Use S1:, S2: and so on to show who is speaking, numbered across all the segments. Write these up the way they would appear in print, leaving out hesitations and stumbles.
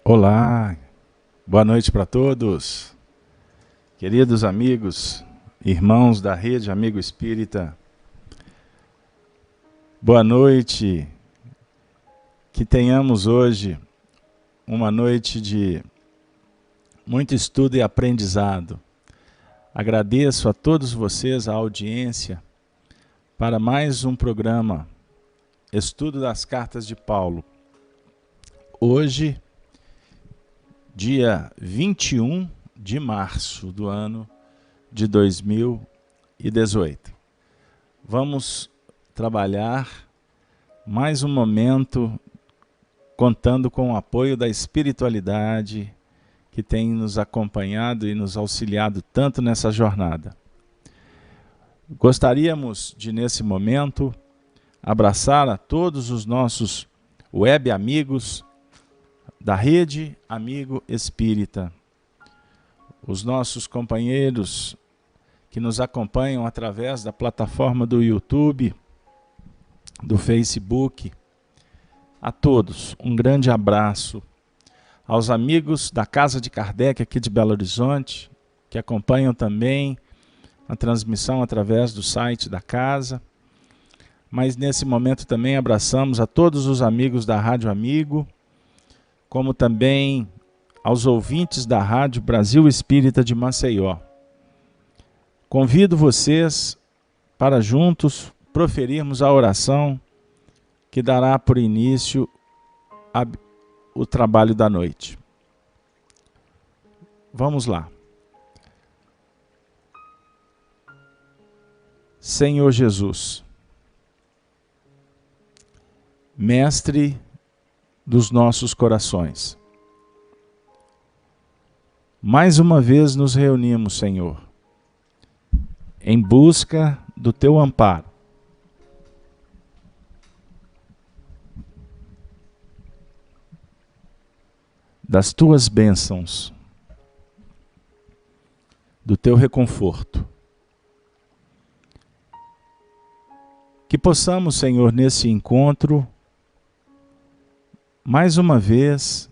S1: Olá, boa noite para todos, queridos amigos, irmãos da Rede Amigo Espírita. Boa noite, que tenhamos hoje uma noite de muito estudo e aprendizado. Agradeço a todos vocês a audiência para mais um programa, Estudo das Cartas de Paulo. Hoje, dia 21 de março do ano de 2018. Vamos trabalhar mais um momento contando com o apoio da espiritualidade que tem nos acompanhado e nos auxiliado tanto nessa jornada. Gostaríamos de, nesse momento, abraçar a todos os nossos web amigos da Rede Amigo Espírita, os nossos companheiros que nos acompanham através da plataforma do YouTube, do Facebook. A todos, um grande abraço. Aos amigos da Casa de Kardec aqui de Belo Horizonte, que acompanham também a transmissão através do site da casa. Mas nesse momento também abraçamos a todos os amigos da Rádio Amigo, como também aos ouvintes da Rádio Brasil Espírita de Maceió. Convido vocês para juntos proferirmos a oração que dará por início o trabalho da noite. Vamos lá. Senhor Jesus, Mestre dos nossos corações, mais uma vez nos reunimos, Senhor, em busca do Teu amparo. Das Tuas bênçãos, do Teu reconforto. Que possamos, Senhor, nesse encontro, mais uma vez,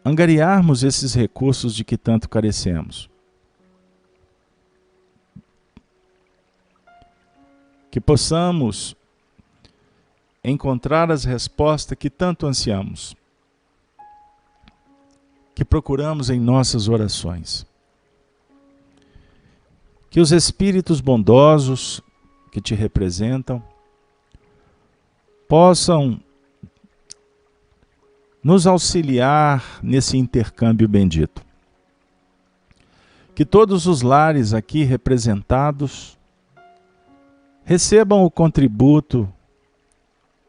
S1: angariarmos esses recursos de que tanto carecemos. Que possamos, encontrar as respostas que tanto ansiamos, que procuramos em nossas orações. Que os espíritos bondosos que te representam possam nos auxiliar nesse intercâmbio bendito. Que todos os lares aqui representados recebam o contributo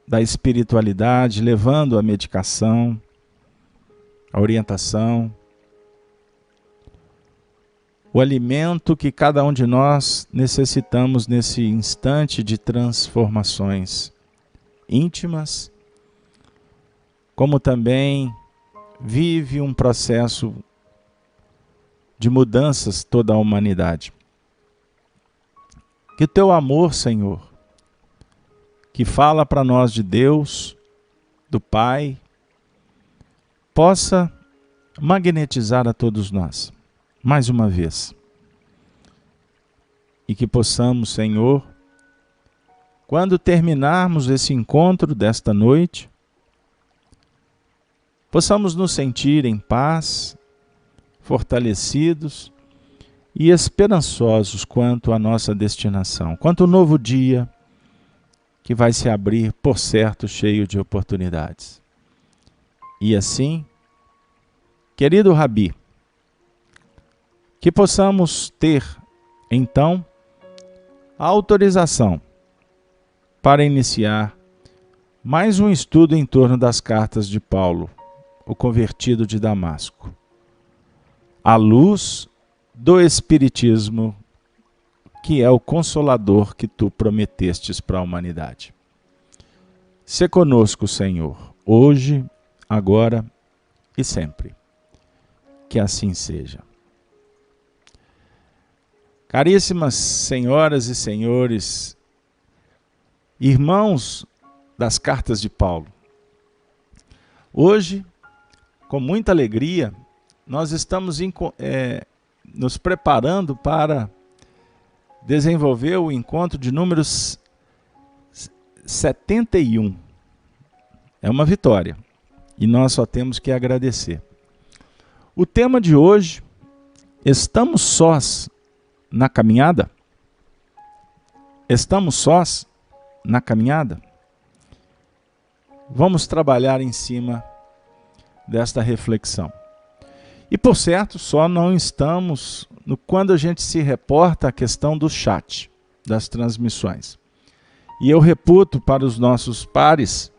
S1: da espiritualidade, levando a medicação, a orientação, o alimento que cada um de nós necessitamos nesse instante de transformações íntimas, como também vive um processo de mudanças toda a humanidade. Que teu amor, Senhor, que fala para nós de Deus, do Pai, possa magnetizar a todos nós, mais uma vez. E que possamos, Senhor, quando terminarmos esse encontro desta noite, possamos nos sentir em paz, fortalecidos e esperançosos quanto à nossa destinação, quanto ao novo dia que vai se abrir, por certo, cheio de oportunidades. E assim, querido Rabi, que possamos ter, então, a autorização para iniciar mais um estudo em torno das cartas de Paulo, o convertido de Damasco, à luz do Espiritismo, que é o consolador que tu prometestes para a humanidade. Sê conosco, Senhor, hoje, agora e sempre. Que assim seja. Caríssimas senhoras e senhores, irmãos das cartas de Paulo, hoje, com muita alegria, nós estamos nos preparando para desenvolver o encontro de números 71. É uma vitória e nós só temos que agradecer. O tema de hoje, estamos sós na caminhada? Estamos sós na caminhada? Vamos trabalhar em cima desta reflexão. E por certo, só não estamos quando a gente se reporta à questão do chat, das transmissões. E eu reputo para os nossos pares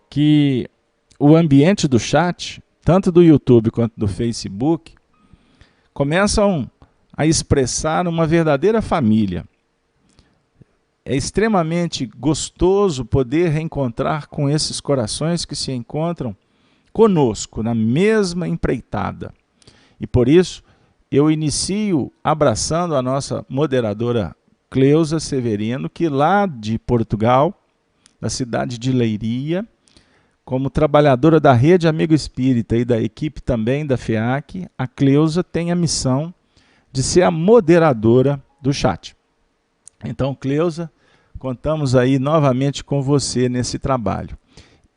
S1: que o ambiente do chat, tanto do YouTube quanto do Facebook, começam a expressar uma verdadeira família. É extremamente gostoso poder reencontrar com esses corações que se encontram conosco na mesma empreitada. E por isso, eu inicio abraçando a nossa moderadora Cleusa Severino, que lá de Portugal, da cidade de Leiria, como trabalhadora da Rede Amigo Espírita e da equipe também da FEAC, a Cleusa tem a missão de ser a moderadora do chat. Então, Cleusa, contamos aí novamente com você nesse trabalho.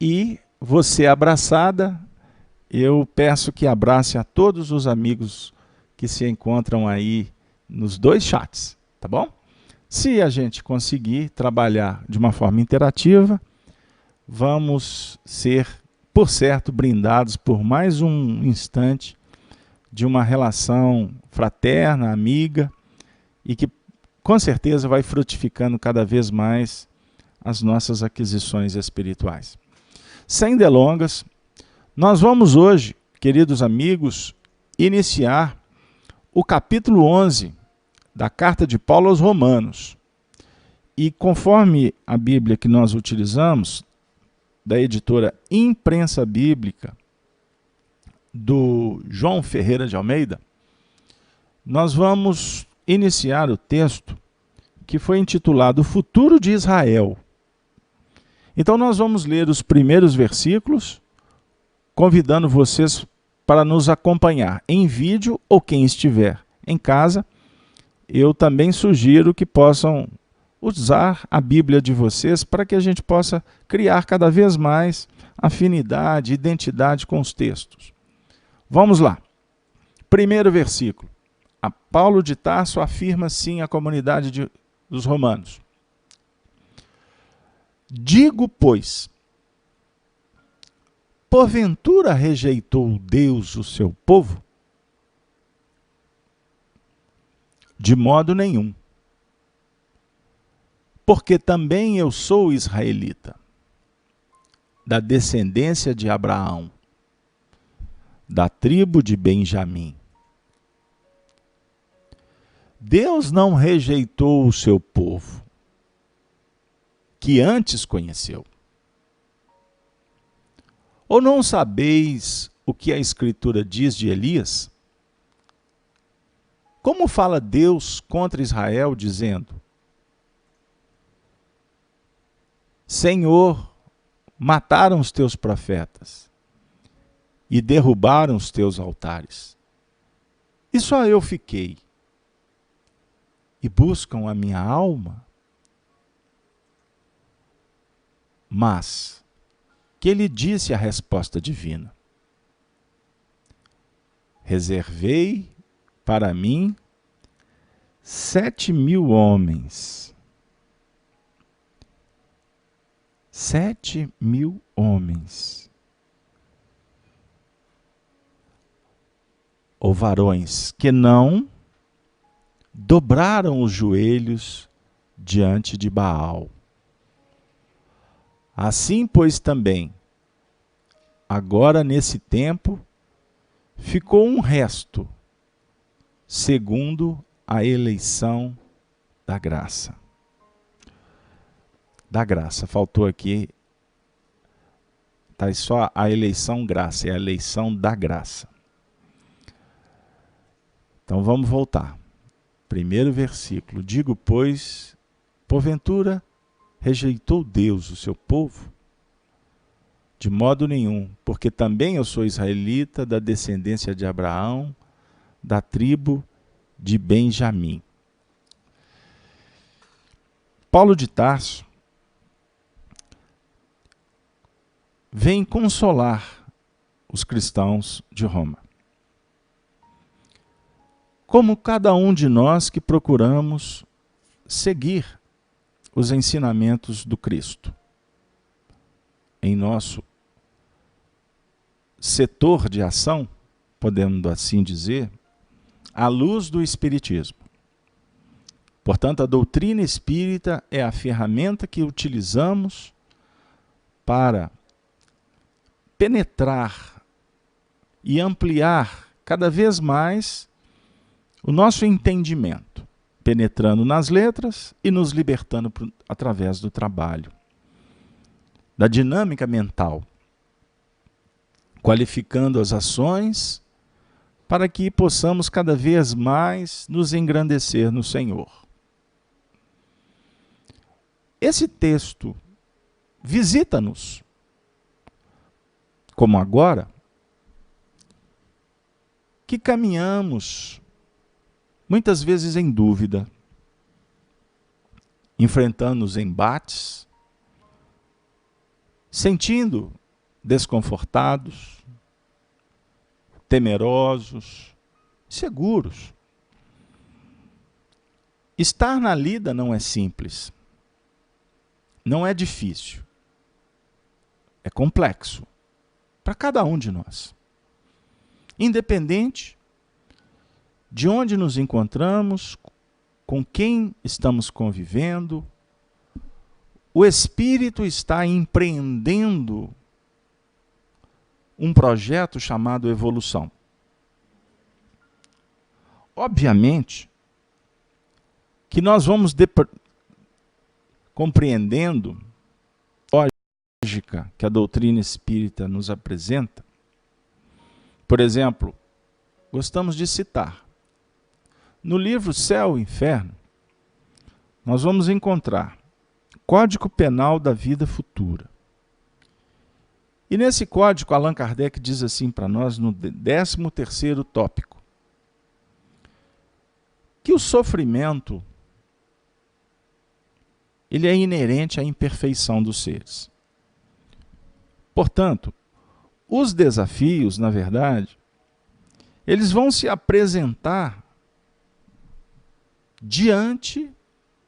S1: E você abraçada, eu peço que abrace a todos os amigos que se encontram aí nos dois chats, tá bom? Se a gente conseguir trabalhar de uma forma interativa, vamos ser, por certo, brindados por mais um instante de uma relação fraterna, amiga, e que com certeza vai frutificando cada vez mais as nossas aquisições espirituais. Sem delongas, nós vamos hoje, queridos amigos, iniciar o capítulo 11 da carta de Paulo aos Romanos. E conforme a Bíblia que nós utilizamos, da editora Imprensa Bíblica, do João Ferreira de Almeida, nós vamos iniciar o texto que foi intitulado O Futuro de Israel. Então nós vamos ler os primeiros versículos, convidando vocês para nos acompanhar em vídeo, ou quem estiver em casa, eu também sugiro que possam usar a Bíblia de vocês para que a gente possa criar cada vez mais afinidade, identidade com os textos. Vamos lá. Primeiro versículo. A Paulo de Tarso afirma sim à comunidade dos romanos. Digo, pois, porventura rejeitou Deus o seu povo? De modo nenhum. Porque também eu sou israelita, da descendência de Abraão, da tribo de Benjamim. Deus não rejeitou o seu povo, que antes conheceu. Ou não sabeis o que a Escritura diz de Elias? Como fala Deus contra Israel, dizendo: Senhor, mataram os teus profetas e derrubaram os teus altares. E só eu fiquei. E buscam a minha alma? Mas, que ele disse a resposta divina: reservei para mim 7.000 homens. 7.000 homens. Ou varões que não dobraram os joelhos diante de Baal. Assim, pois, também, agora nesse tempo, ficou um resto, segundo a eleição da graça. Da graça, faltou aqui, está só a eleição graça, é a eleição da graça. Então vamos voltar. Primeiro versículo. Digo, pois, porventura rejeitou Deus o seu povo? De modo nenhum, porque também eu sou israelita, da descendência de Abraão, da tribo de Benjamim. Paulo de Tarso vem consolar os cristãos de Roma. Como cada um de nós que procuramos seguir os ensinamentos do Cristo em nosso setor de ação, podemos assim dizer, à luz do Espiritismo. Portanto, a doutrina espírita é a ferramenta que utilizamos para penetrar e ampliar cada vez mais o nosso entendimento, penetrando nas letras e nos libertando através do trabalho, da dinâmica mental, qualificando as ações para que possamos cada vez mais nos engrandecer no Senhor. Esse texto visita-nos, como agora, que caminhamos muitas vezes em dúvida, enfrentando os embates, sentindo desconfortados, temerosos, seguros. Estar na lida não é simples, não é difícil, é complexo para cada um de nós. Independente de onde nos encontramos, com quem estamos convivendo, o Espírito está empreendendo um projeto chamado evolução. Obviamente que nós vamos compreendendo a lógica que a doutrina espírita nos apresenta. Por exemplo, gostamos de citar. No livro Céu e Inferno, nós vamos encontrar Código Penal da Vida Futura. E nesse código, Allan Kardec diz assim para nós, no 13º tópico, que o sofrimento ele é inerente à imperfeição dos seres. Portanto, os desafios, na verdade, eles vão se apresentar diante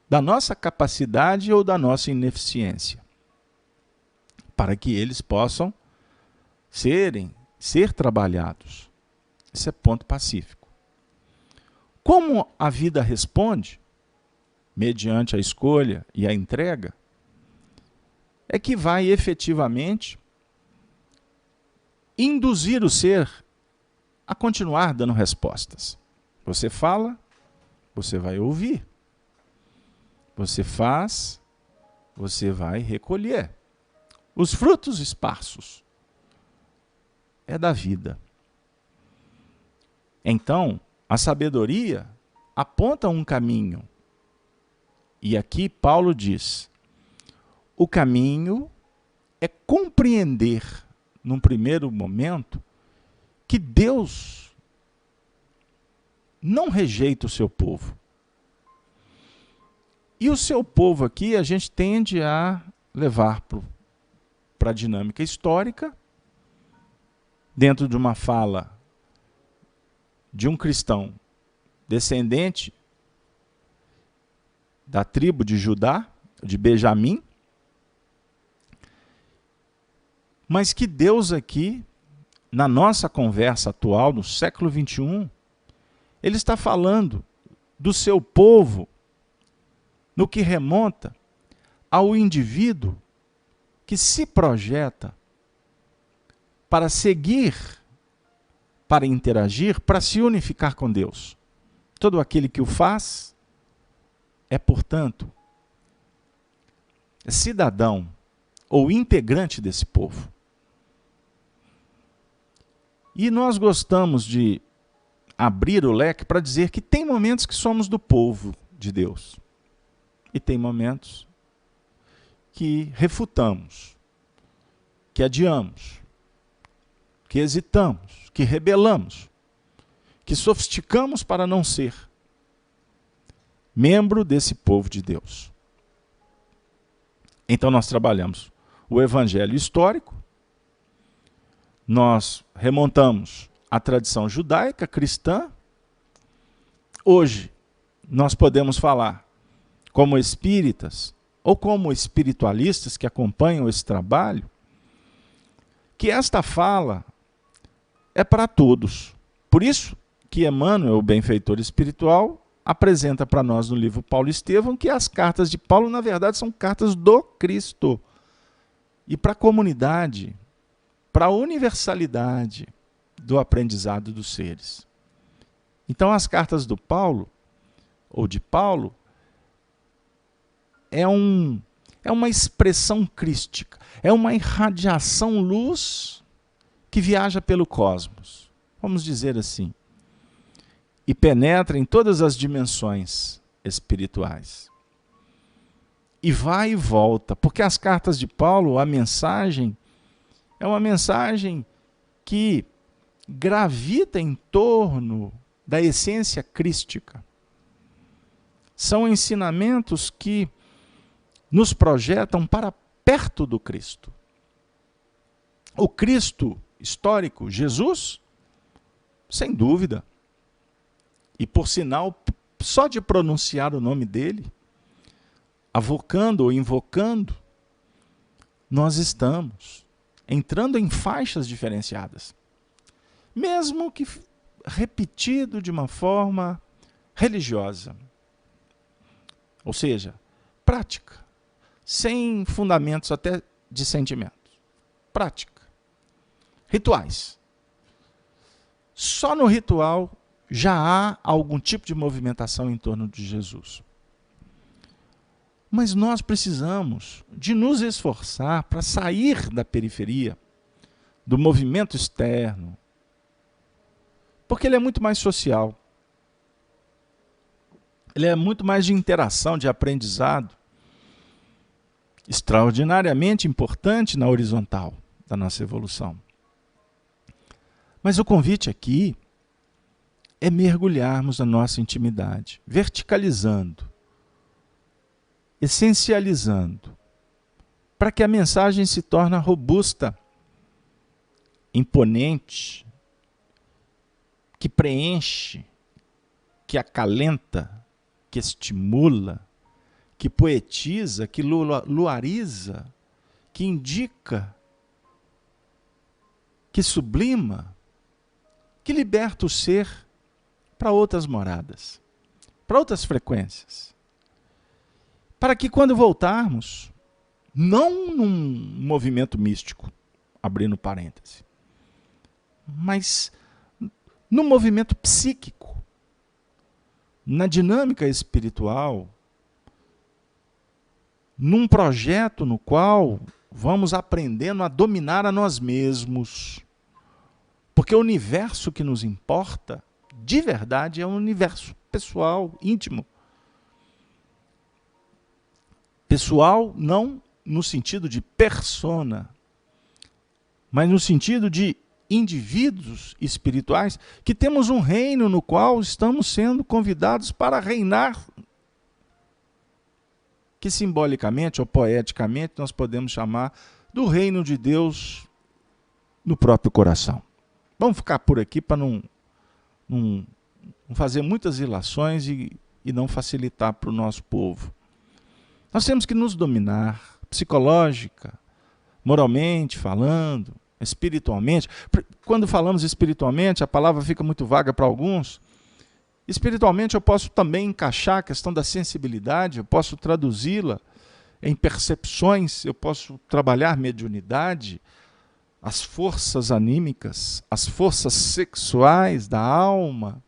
S1: da nossa capacidade ou da nossa ineficiência, para que eles possam ser trabalhados. Esse é ponto pacífico. Como a vida responde, mediante a escolha e a entrega, é que vai efetivamente induzir o ser a continuar dando respostas. Você fala, você vai ouvir. Você faz, você vai recolher. Os frutos esparsos é da vida. Então, a sabedoria aponta um caminho. E aqui Paulo diz: o caminho é compreender, num primeiro momento, que Deus não rejeita o seu povo. E o seu povo aqui a gente tende a levar para a dinâmica histórica, dentro de uma fala de um cristão descendente da tribo de Judá, de Benjamim, mas que Deus aqui, na nossa conversa atual, no século XXI, ele está falando do seu povo no que remonta ao indivíduo que se projeta para seguir, para interagir, para se unificar com Deus. Todo aquele que o faz é, portanto, cidadão ou integrante desse povo. E nós gostamos de abrir o leque para dizer que tem momentos que somos do povo de Deus. E tem momentos que refutamos, que adiamos, que hesitamos, que rebelamos, que sofisticamos para não ser membro desse povo de Deus. Então nós trabalhamos o evangelho histórico, nós remontamos a tradição judaica, cristã. Hoje nós podemos falar como espíritas ou como espiritualistas que acompanham esse trabalho, que esta fala é para todos. Por isso que Emmanuel, o benfeitor espiritual, apresenta para nós no livro Paulo Estevão que as cartas de Paulo, na verdade, são cartas do Cristo. E para a comunidade, para a universalidade do aprendizado dos seres. Então, as cartas do Paulo, ou de Paulo, é uma expressão crística, é uma irradiação luz que viaja pelo cosmos, vamos dizer assim, e penetra em todas as dimensões espirituais. E vai e volta, porque as cartas de Paulo, a mensagem, é uma mensagem que gravita em torno da essência crística. São ensinamentos que nos projetam para perto do Cristo. O Cristo histórico, Jesus, sem dúvida. E por sinal, só de pronunciar o nome dele, avocando ou invocando, nós estamos entrando em faixas diferenciadas. Mesmo que repetido de uma forma religiosa. Ou seja, prática. Sem fundamentos até de sentimentos. Prática. Rituais. Só no ritual já há algum tipo de movimentação em torno de Jesus. Mas nós precisamos de nos esforçar para sair da periferia, do movimento externo, porque ele é muito mais social. Ele é muito mais de interação, de aprendizado, extraordinariamente importante na horizontal da nossa evolução. Mas o convite aqui é mergulharmos na nossa intimidade, verticalizando, essencializando, para que a mensagem se torne robusta, imponente, que preenche, que acalenta, que estimula, que poetiza, que luariza, que indica, que sublima, que liberta o ser para outras moradas, para outras frequências. Para que quando voltarmos, não num movimento místico, abrindo parêntese, mas no movimento psíquico, na dinâmica espiritual, num projeto no qual vamos aprendendo a dominar a nós mesmos. Porque o universo que nos importa, de verdade, é um universo pessoal, íntimo. Pessoal não no sentido de persona, mas no sentido de indivíduos espirituais que temos um reino no qual estamos sendo convidados para reinar, que simbolicamente ou poeticamente nós podemos chamar do reino de Deus no próprio coração. Vamos ficar por aqui para não fazer muitas ilações e não facilitar para o nosso povo. Nós temos que nos dominar, psicológica, moralmente falando, espiritualmente. Quando falamos espiritualmente, a palavra fica muito vaga para alguns. Espiritualmente eu posso também encaixar a questão da sensibilidade, eu posso traduzi-la em percepções, eu posso trabalhar mediunidade, as forças anímicas, as forças sexuais da alma.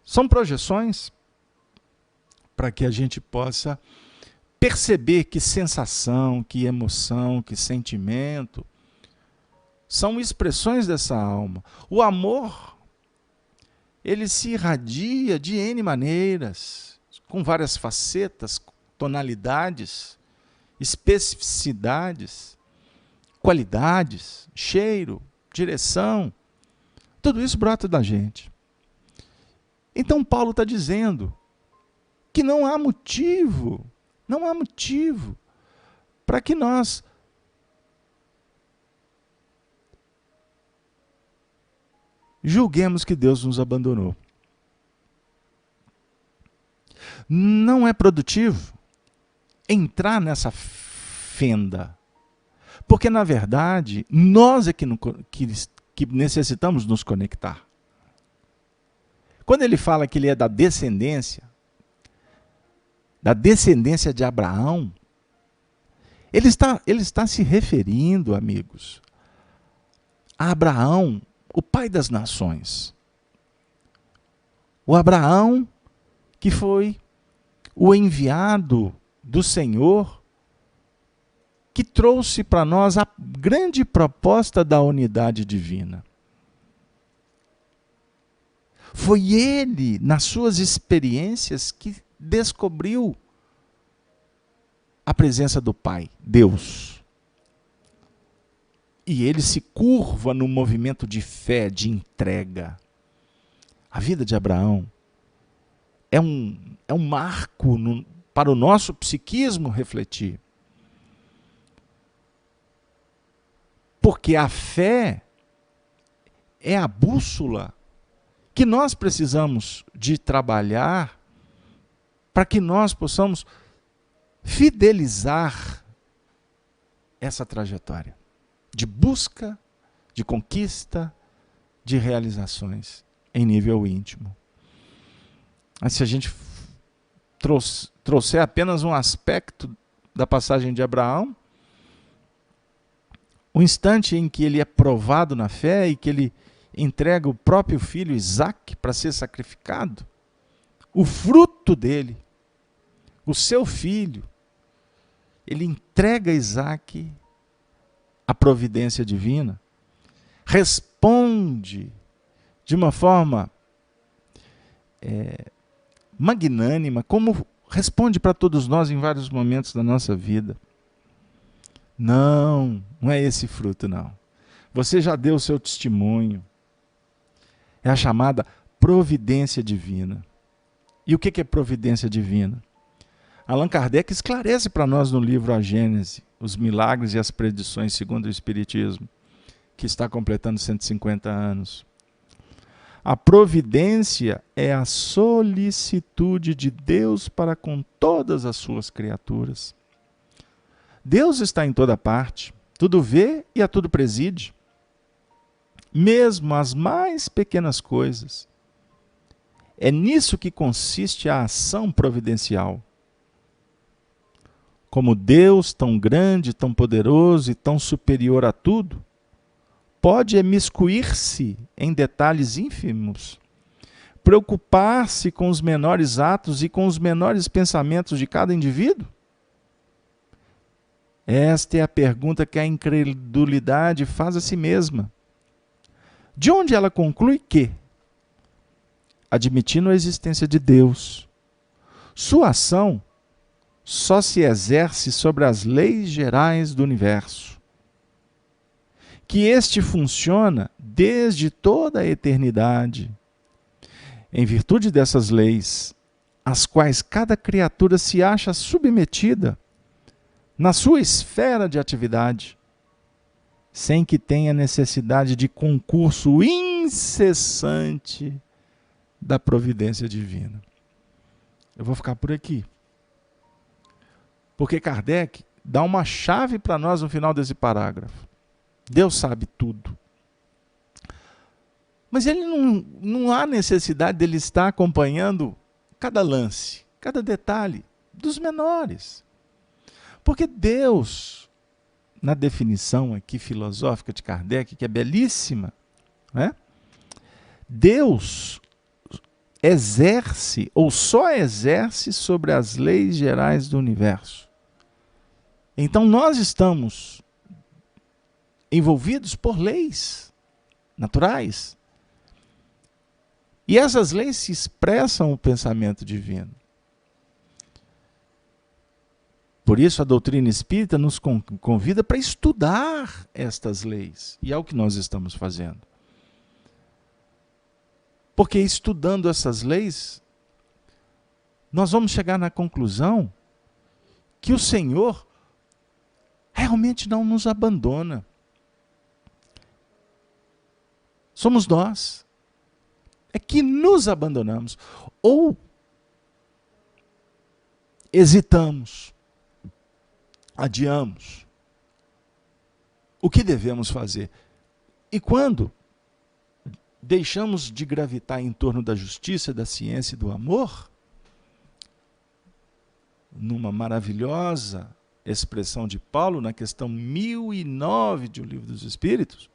S1: São projeções para que a gente possa perceber que sensação, que emoção, que sentimento são expressões dessa alma. O amor, ele se irradia de N maneiras, com várias facetas, tonalidades, especificidades, qualidades, cheiro, direção. Tudo isso brota da gente. Então Paulo está dizendo que não há motivo para que nós julguemos que Deus nos abandonou. Não é produtivo entrar nessa fenda, porque na verdade nós é que necessitamos nos conectar. Quando ele fala que ele é da descendência de Abraão, ele está se referindo, amigos, a Abraão, o pai das nações. O Abraão que foi o enviado do Senhor, que trouxe para nós a grande proposta da unidade divina. Foi ele, nas suas experiências, que descobriu a presença do Pai, Deus. E ele se curva no movimento de fé, de entrega. A vida de Abraão é um marco para o nosso psiquismo refletir. Porque a fé é a bússola que nós precisamos de trabalhar para que nós possamos fidelizar essa trajetória de busca, de conquista, de realizações em nível íntimo. Mas se a gente trouxer apenas um aspecto da passagem de Abraão, o instante em que ele é provado na fé e que ele entrega o próprio filho Isaque para ser sacrificado, o fruto dele, o seu filho, ele entrega Isaque à providência divina, responde de uma forma magnânima, como responde para todos nós em vários momentos da nossa vida. Não é esse fruto, não. Você já deu o seu testemunho. É a chamada providência divina. E o que é providência divina? Allan Kardec esclarece para nós no livro A Gênese, os milagres e as predições segundo o Espiritismo, que está completando 150 anos. A providência é a solicitude de Deus para com todas as suas criaturas. Deus está em toda parte, tudo vê e a tudo preside, mesmo as mais pequenas coisas. É nisso que consiste a ação providencial. Como Deus, tão grande, tão poderoso e tão superior a tudo, pode imiscuir-se em detalhes ínfimos, preocupar-se com os menores atos e com os menores pensamentos de cada indivíduo? Esta é a pergunta que a incredulidade faz a si mesma. De onde ela conclui que, admitindo a existência de Deus, sua ação só se exerce sobre as leis gerais do universo, que este funciona desde toda a eternidade, em virtude dessas leis, às quais cada criatura se acha submetida na sua esfera de atividade, sem que tenha necessidade de concurso incessante da providência divina. Eu vou ficar por aqui, porque Kardec dá uma chave para nós no final desse parágrafo. Deus sabe tudo. Mas ele não há necessidade dele estar acompanhando cada lance, cada detalhe, dos menores. Porque Deus, na definição aqui filosófica de Kardec, que é belíssima, né? Deus exerce, ou só exerce, sobre as leis gerais do universo. Então nós estamos envolvidos por leis naturais. E essas leis se expressam o pensamento divino. Por isso a doutrina espírita nos convida para estudar estas leis. E é o que nós estamos fazendo. Porque estudando essas leis, nós vamos chegar na conclusão que o Senhor realmente não nos abandona. Somos nós é que nos abandonamos ou hesitamos, adiamos o que devemos fazer. E quando deixamos de gravitar em torno da justiça, da ciência e do amor, numa maravilhosa expressão de Paulo, na questão 1009 de O Livro dos Espíritos,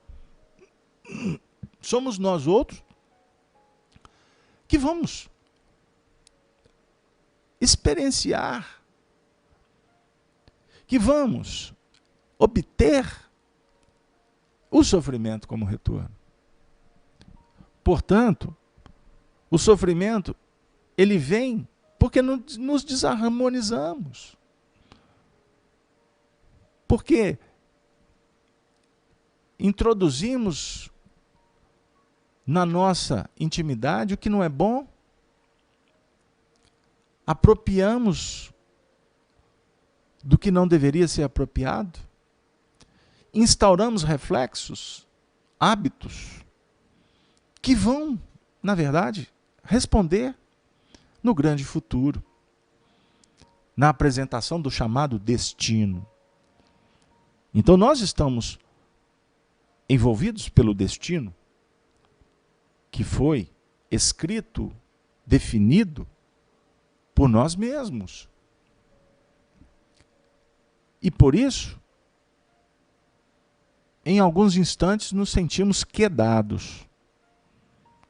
S1: somos nós outros que vamos experienciar, que vamos obter o sofrimento como retorno. Portanto, o sofrimento, ele vem porque nos desarmonizamos. Porque introduzimos na nossa intimidade o que não é bom, apropriamos do que não deveria ser apropriado, instauramos reflexos, hábitos, que vão, na verdade, responder no grande futuro, na apresentação do chamado destino. Então nós estamos envolvidos pelo destino, que foi escrito, definido por nós mesmos. E por isso, em alguns instantes, nos sentimos quedados,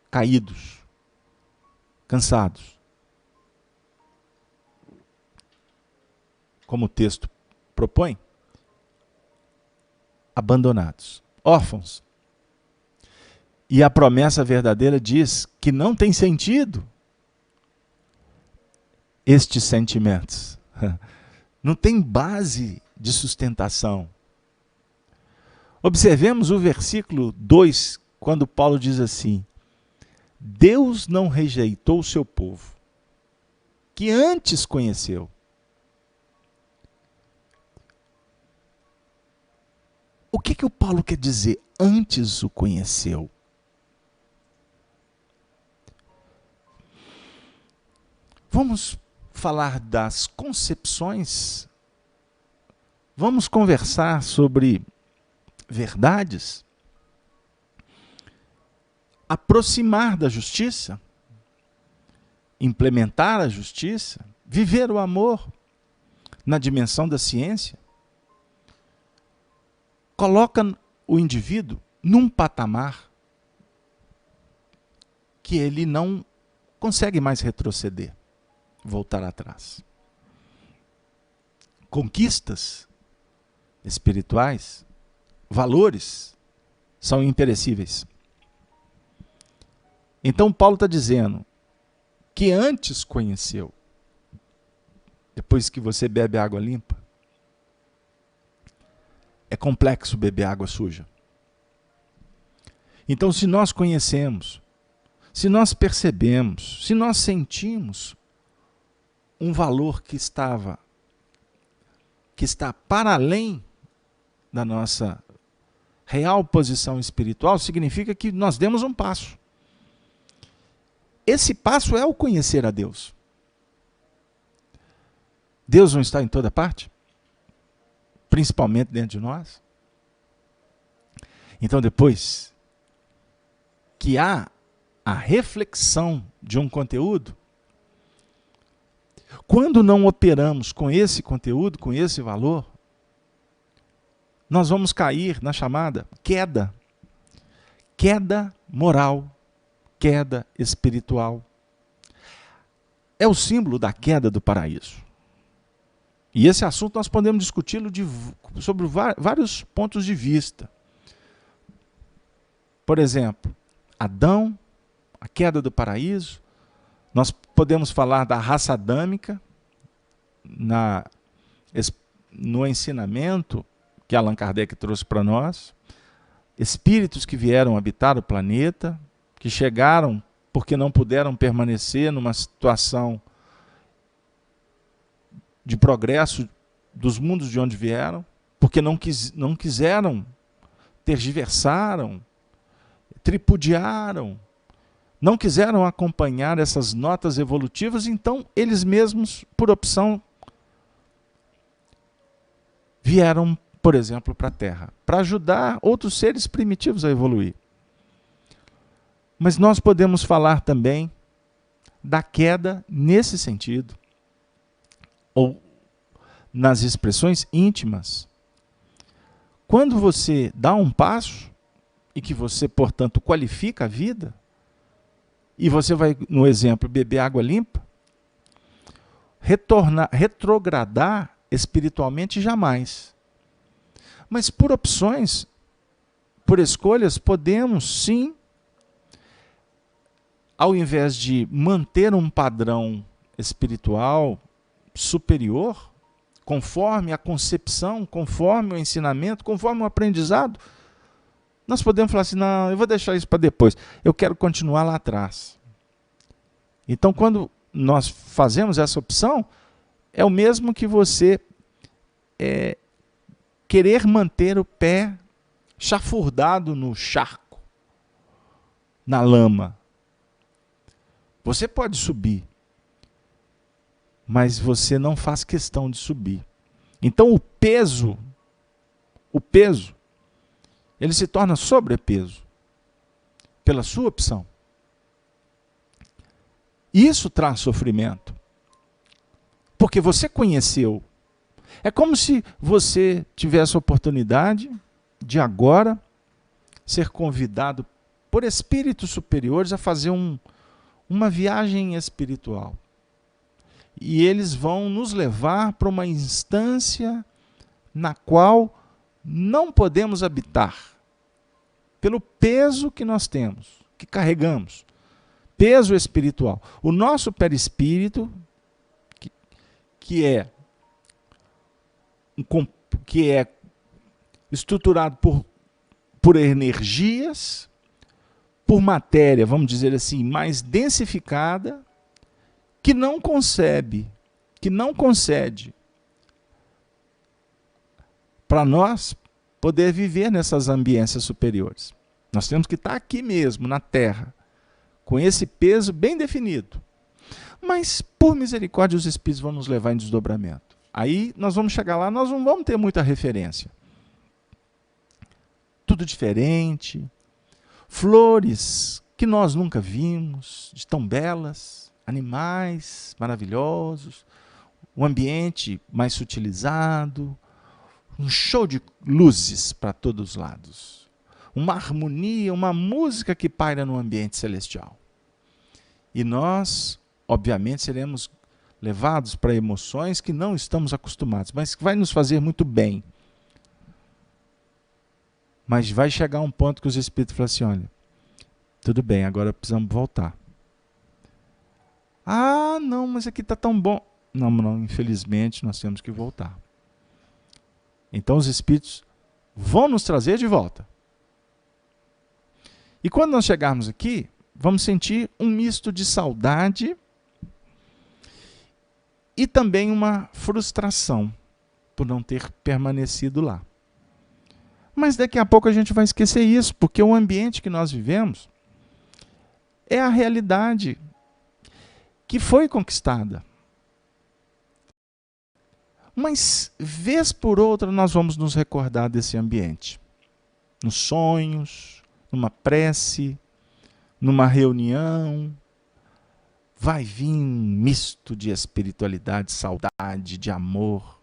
S1: caídos, cansados. Como o texto propõe, abandonados, órfãos. E a promessa verdadeira diz que não tem sentido estes sentimentos. Não tem base de sustentação. Observemos o versículo 2, quando Paulo diz assim: Deus não rejeitou o seu povo, que antes conheceu. O que o Paulo quer dizer? Antes o conheceu. Vamos falar das concepções? Vamos conversar sobre verdades? Aproximar da justiça? Implementar a justiça? Viver o amor na dimensão da ciência? Coloca o indivíduo num patamar que ele não consegue mais retroceder, voltar atrás. Conquistas espirituais, valores, são imperecíveis. Então Paulo está dizendo que antes conheceu, depois que você bebe água limpa, é complexo beber água suja. Então, se nós conhecemos, se nós percebemos, se nós sentimos um valor que está para além da nossa real posição espiritual, significa que nós demos um passo. Esse passo é o conhecer a Deus. Deus não está em toda parte? Principalmente dentro de nós? Então, depois que há a reflexão de um conteúdo, quando não operamos com esse conteúdo, com esse valor, nós vamos cair na chamada queda. Queda moral, queda espiritual. É o símbolo da queda do paraíso. E esse assunto nós podemos discuti-lo sobre vários pontos de vista. Por exemplo, Adão, a queda do paraíso. Nós podemos falar da raça adâmica no ensinamento que Allan Kardec trouxe para nós. Espíritos que vieram habitar o planeta, que chegaram porque não puderam permanecer numa situação de progresso dos mundos de onde vieram, porque não quiseram, tergiversaram, tripudiaram, não quiseram acompanhar essas notas evolutivas, então eles mesmos, por opção, vieram, por exemplo, para a Terra, para ajudar outros seres primitivos a evoluir. Mas nós podemos falar também da queda nesse sentido, ou nas expressões íntimas. Quando você dá um passo, e que você, portanto, qualifica a vida, e você vai, no exemplo, beber água limpa, retrogradar espiritualmente jamais. Mas por opções, por escolhas, podemos sim, ao invés de manter um padrão espiritual superior, conforme a concepção, conforme o ensinamento, conforme o aprendizado, nós podemos falar assim, não, eu vou deixar isso para depois, eu quero continuar lá atrás. Então, quando nós fazemos essa opção, é o mesmo que você querer manter o pé chafurdado no charco, na lama. Você pode subir, mas você não faz questão de subir. Então o peso, ele se torna sobrepeso pela sua opção. Isso traz sofrimento, porque você conheceu. É como se você tivesse a oportunidade de agora ser convidado por espíritos superiores a fazer uma viagem espiritual. E eles vão nos levar para uma instância na qual não podemos habitar, pelo peso que nós temos, que carregamos, peso espiritual. O nosso perispírito, que é estruturado por energias, por matéria, vamos dizer assim, mais densificada, que não concede para nós poder viver nessas ambiências superiores. Nós temos que estar aqui mesmo, na Terra, com esse peso bem definido. Mas, por misericórdia, os Espíritos vão nos levar em desdobramento. Aí nós vamos chegar lá, nós não vamos ter muita referência. Tudo diferente, flores que nós nunca vimos, de tão belas, animais maravilhosos, um ambiente mais sutilizado, um show de luzes para todos os lados, uma harmonia, uma música que paira no ambiente celestial. E nós, obviamente, seremos levados para emoções que não estamos acostumados, mas que vai nos fazer muito bem. Mas vai chegar um ponto que os Espíritos falam assim, olha, tudo bem, agora precisamos voltar. Ah, não, mas aqui está tão bom. Não, infelizmente nós temos que voltar. Então os Espíritos vão nos trazer de volta. E quando nós chegarmos aqui, vamos sentir um misto de saudade e também uma frustração por não ter permanecido lá. Mas daqui a pouco a gente vai esquecer isso, porque o ambiente que nós vivemos é a realidade que foi conquistada. Mas, vez por outra, nós vamos nos recordar desse ambiente. Nos sonhos, numa prece, numa reunião. Vai vir um misto de espiritualidade, saudade, de amor.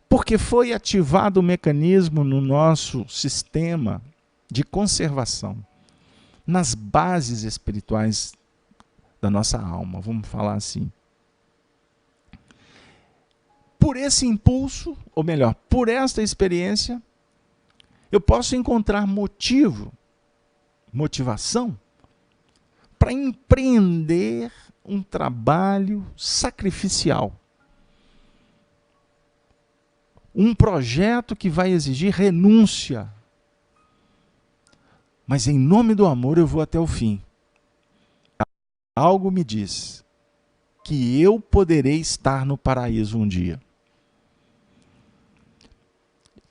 S1: Porque foi ativado o mecanismo no nosso sistema de conservação, nas bases espirituais da nossa alma, vamos falar assim. Por esse impulso, ou melhor, por esta experiência, eu posso encontrar motivação, para empreender um trabalho sacrificial. Um projeto que vai exigir renúncia. Mas em nome do amor eu vou até o fim. Algo me diz que eu poderei estar no paraíso um dia.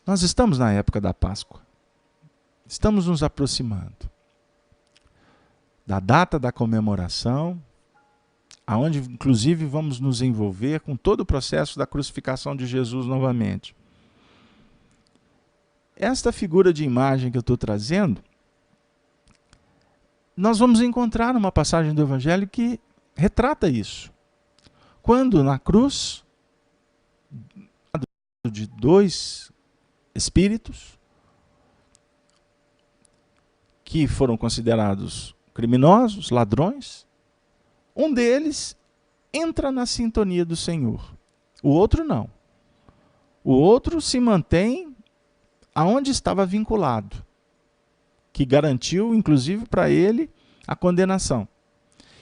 S1: Nós estamos na época da Páscoa. Estamos nos aproximando da data da comemoração, aonde inclusive vamos nos envolver com todo o processo da crucificação de Jesus novamente. Esta figura de imagem que eu estou trazendo, nós vamos encontrar uma passagem do Evangelho que retrata isso. Quando na cruz, de dois espíritos que foram considerados criminosos, ladrões, um deles entra na sintonia do Senhor. O outro não. O outro se mantém aonde estava vinculado, que garantiu, inclusive, para ele a condenação.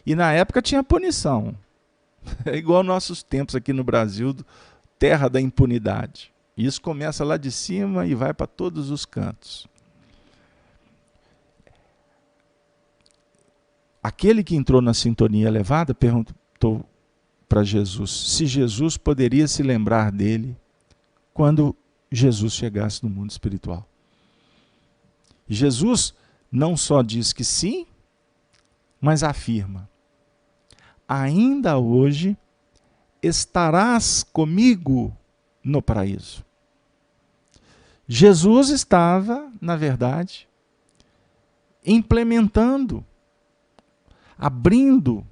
S1: E na época tinha punição. É igual aos nossos tempos aqui no Brasil, terra da impunidade. Isso começa lá de cima e vai para todos os cantos. Aquele que entrou na sintonia elevada perguntou para Jesus se Jesus poderia se lembrar dele quando Jesus chegasse no mundo espiritual. Jesus não só diz que sim, mas afirma: ainda hoje estarás comigo no paraíso. Jesus estava, na verdade, implementando, abrindo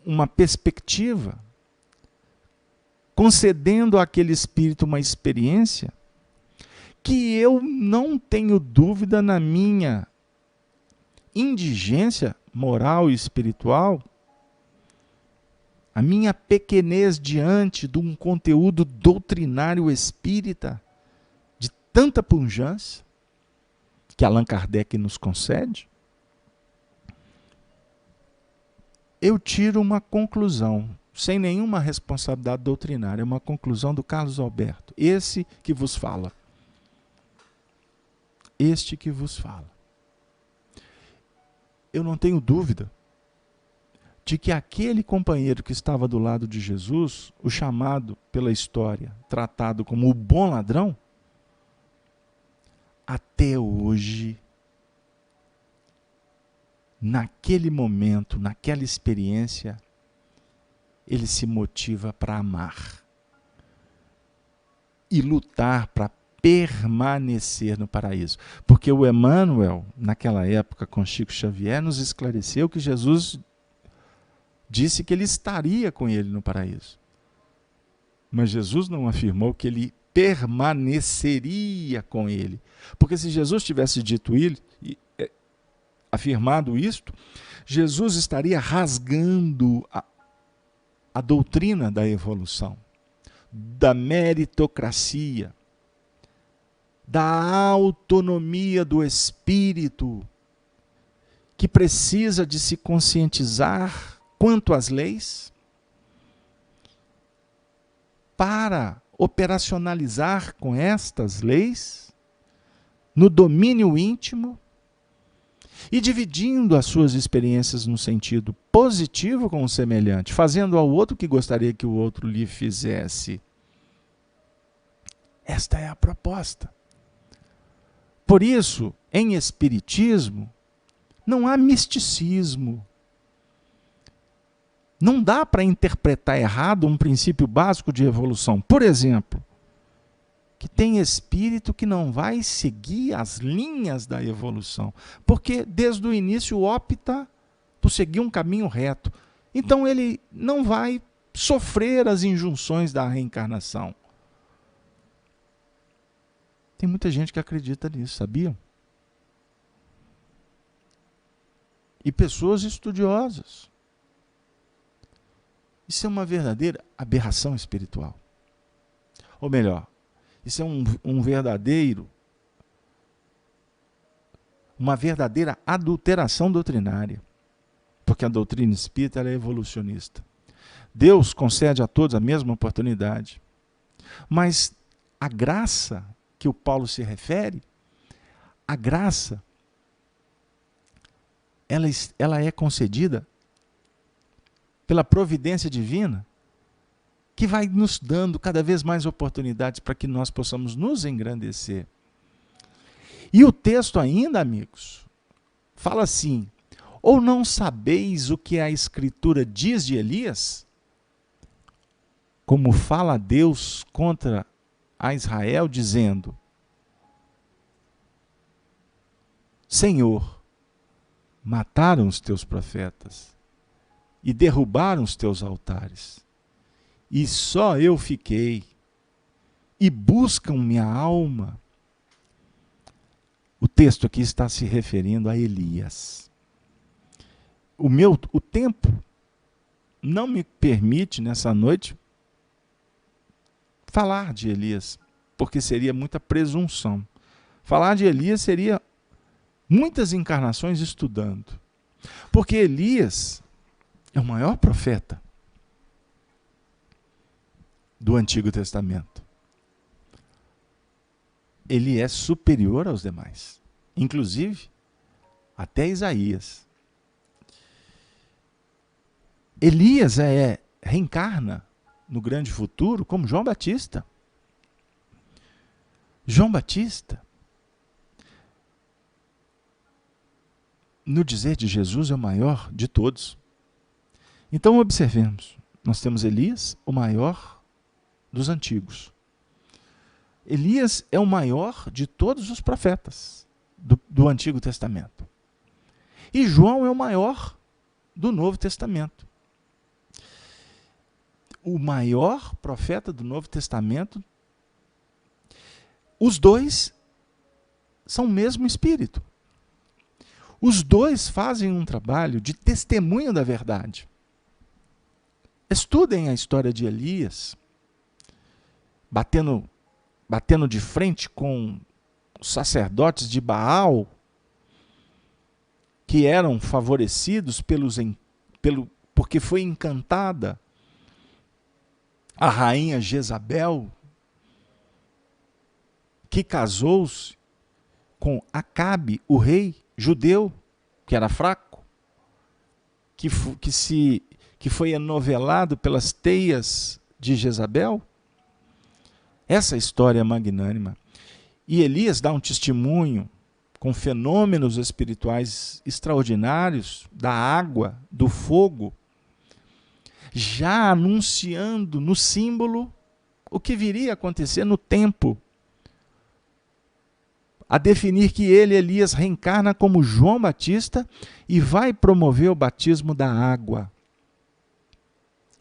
S1: uma perspectiva, concedendo àquele espírito uma experiência que eu não tenho dúvida na minha indigência moral e espiritual, a minha pequenez diante de um conteúdo doutrinário espírita de tanta pujança que Allan Kardec nos concede, eu tiro uma conclusão, sem nenhuma responsabilidade doutrinária, uma conclusão do Carlos Alberto, esse que vos fala. Este que vos fala. Eu não tenho dúvida de que aquele companheiro que estava do lado de Jesus, o chamado pela história, tratado como o bom ladrão, até hoje, naquele momento, naquela experiência, ele se motiva para amar e lutar para permanecer no paraíso. Porque o Emmanuel, naquela época com Chico Xavier, nos esclareceu que Jesus disse que ele estaria com ele no paraíso. Mas Jesus não afirmou que ele permaneceria com ele. Porque se Jesus tivesse dito ele, afirmado isto, Jesus estaria rasgando a doutrina da evolução, da meritocracia, da autonomia do espírito, que precisa de se conscientizar quanto às leis, para operacionalizar com estas leis, no domínio íntimo, e dividindo as suas experiências no sentido positivo com o semelhante, fazendo ao outro o que gostaria que o outro lhe fizesse. Esta é a proposta. Por isso, em espiritismo, não há misticismo. Não dá para interpretar errado um princípio básico de evolução. Por exemplo, que tem espírito que não vai seguir as linhas da evolução, porque desde o início opta por seguir um caminho reto. Então ele não vai sofrer as injunções da reencarnação. Tem muita gente que acredita nisso, sabiam? E pessoas estudiosas. Isso é uma verdadeira aberração espiritual. Ou melhor, isso é uma verdadeira adulteração doutrinária. Porque a doutrina espírita ela é evolucionista. Deus concede a todos a mesma oportunidade. Mas a graça que o Paulo se refere, a graça, ela é concedida pela providência divina, que vai nos dando cada vez mais oportunidades para que nós possamos nos engrandecer. E o texto ainda, amigos, fala assim: ou não sabeis o que a Escritura diz de Elias? Como fala Deus contra a Israel, dizendo: Senhor, mataram os teus profetas e derrubaram os teus altares, e só eu fiquei, e buscam minha alma. O texto aqui está se referindo a Elias. O tempo não me permite, nessa noite, falar de Elias, porque seria muita presunção. Falar de Elias seria muitas encarnações estudando. Porque Elias é o maior profeta do Antigo Testamento. Ele é superior aos demais, inclusive até Isaías. Elias reencarna no grande futuro como João Batista. João Batista, no dizer de Jesus, é o maior de todos. Então observemos, nós temos Elias, o maior dos antigos. Elias é o maior de todos os profetas do Antigo Testamento. E João é o maior do Novo Testamento. O maior profeta do Novo Testamento, os dois são o mesmo espírito. Os dois fazem um trabalho de testemunho da verdade. Estudem a história de Elias, batendo de frente com os sacerdotes de Baal, que eram favorecidos porque foi encantada a rainha Jezabel, que casou-se com Acabe, o rei judeu, que era fraco. que foi enovelado pelas teias de Jezabel? Essa história é magnânima. E Elias dá um testemunho com fenômenos espirituais extraordinários da água, do fogo, já anunciando no símbolo o que viria a acontecer no tempo, a definir que ele, Elias, reencarna como João Batista e vai promover o batismo da água.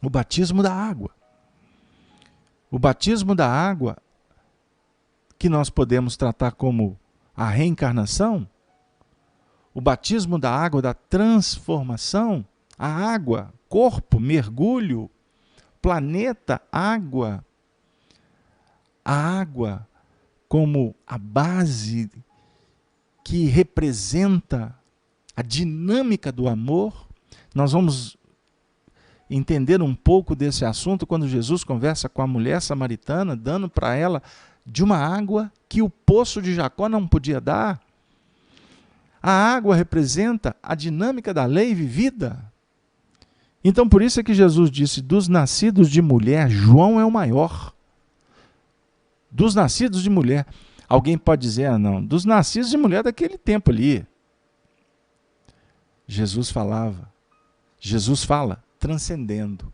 S1: O batismo da água. O batismo da água, que nós podemos tratar como a reencarnação, o batismo da água, da transformação, a água, corpo, mergulho, planeta, água. A água como a base que representa a dinâmica do amor. Nós vamos entender um pouco desse assunto quando Jesus conversa com a mulher samaritana, dando para ela de uma água que o poço de Jacó não podia dar. A água representa a dinâmica da lei vivida. Então, por isso é que Jesus disse, dos nascidos de mulher, João é o maior. Dos nascidos de mulher. Alguém pode dizer, não, dos nascidos de mulher daquele tempo ali. Jesus fala, transcendendo.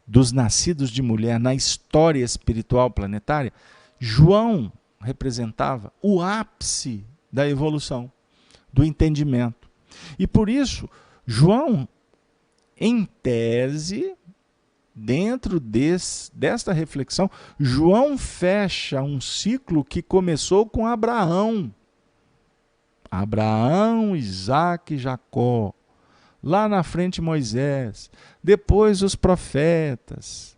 S1: Dos nascidos de mulher na história espiritual planetária, João representava o ápice da evolução, do entendimento. E por isso, João, em tese, dentro desta reflexão, João fecha um ciclo que começou com Abraão. Abraão, Isaque e Jacó. Lá na frente Moisés. Depois os profetas.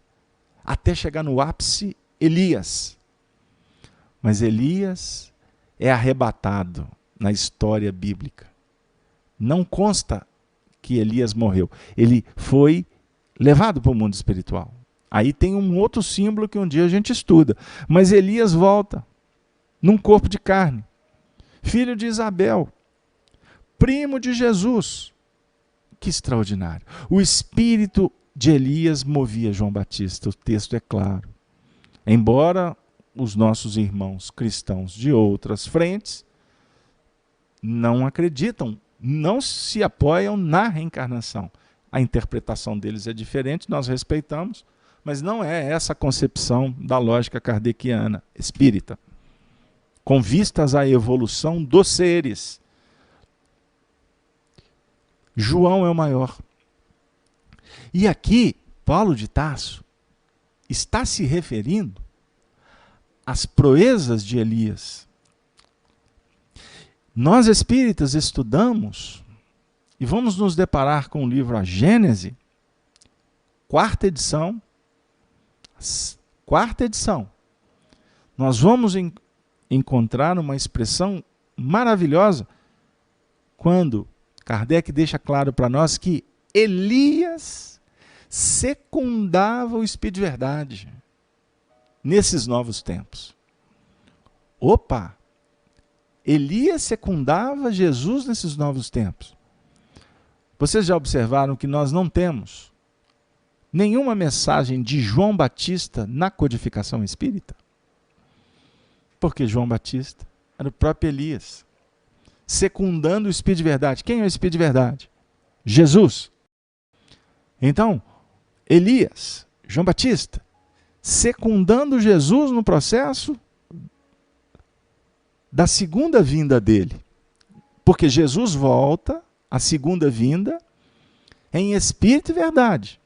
S1: Até chegar no ápice Elias. Mas Elias é arrebatado na história bíblica. Não consta que Elias morreu. Ele foi levado para o mundo espiritual. Aí tem um outro símbolo que um dia a gente estuda. Mas Elias volta num corpo de carne. Filho de Isabel. Primo de Jesus. Que extraordinário. O espírito de Elias movia João Batista. O texto é claro. Embora os nossos irmãos cristãos de outras frentes não acreditam, não se apoiam na reencarnação. A interpretação deles é diferente, nós respeitamos, mas não é essa a concepção da lógica kardeciana, espírita. Com vistas à evolução dos seres. João é o maior. E aqui, Paulo de Tarso está se referindo às proezas de Elias. Nós espíritas estudamos e vamos nos deparar com o livro A Gênese, quarta edição. Nós vamos encontrar uma expressão maravilhosa quando Kardec deixa claro para nós que Elias secundava o Espírito de Verdade nesses novos tempos. Opa! Elias secundava Jesus nesses novos tempos. Vocês já observaram que nós não temos nenhuma mensagem de João Batista na codificação espírita? Porque João Batista era o próprio Elias, secundando o Espírito de Verdade. Quem é o Espírito de Verdade? Jesus. Então, Elias, João Batista, secundando Jesus no processo da segunda vinda dele. Porque Jesus volta, a segunda vinda, em Espírito e Verdade,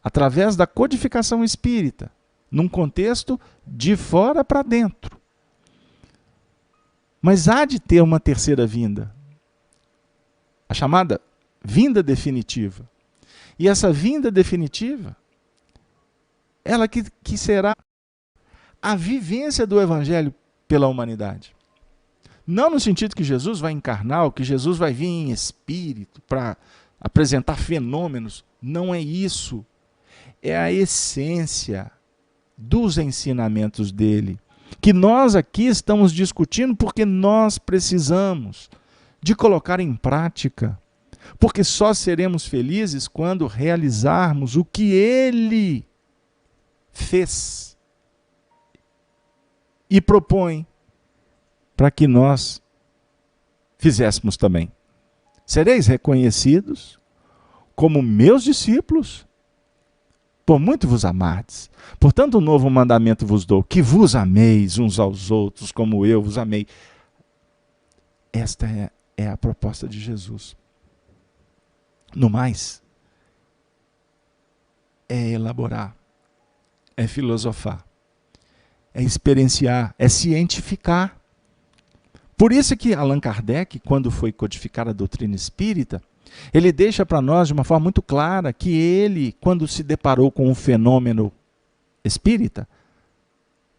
S1: através da codificação espírita, num contexto de fora para dentro. Mas há de ter uma terceira vinda, a chamada vinda definitiva. E essa vinda definitiva, ela que será a vivência do Evangelho pela humanidade. Não no sentido que Jesus vai encarnar, ou que Jesus vai vir em espírito para apresentar fenômenos. Não é isso. É a essência dos ensinamentos dele, que nós aqui estamos discutindo porque nós precisamos de colocar em prática Porque só seremos felizes quando realizarmos o que Ele fez e propõe para que nós fizéssemos também. Sereis reconhecidos como meus discípulos, por muito vos amardes. Portanto, um novo mandamento vos dou, que vos ameis uns aos outros, como eu vos amei. Esta é a proposta de Jesus. No mais, é elaborar, é filosofar, é experienciar, é cientificar. Por isso que Allan Kardec, quando foi codificar a doutrina espírita, ele deixa para nós de uma forma muito clara que ele, quando se deparou com o fenômeno espírita,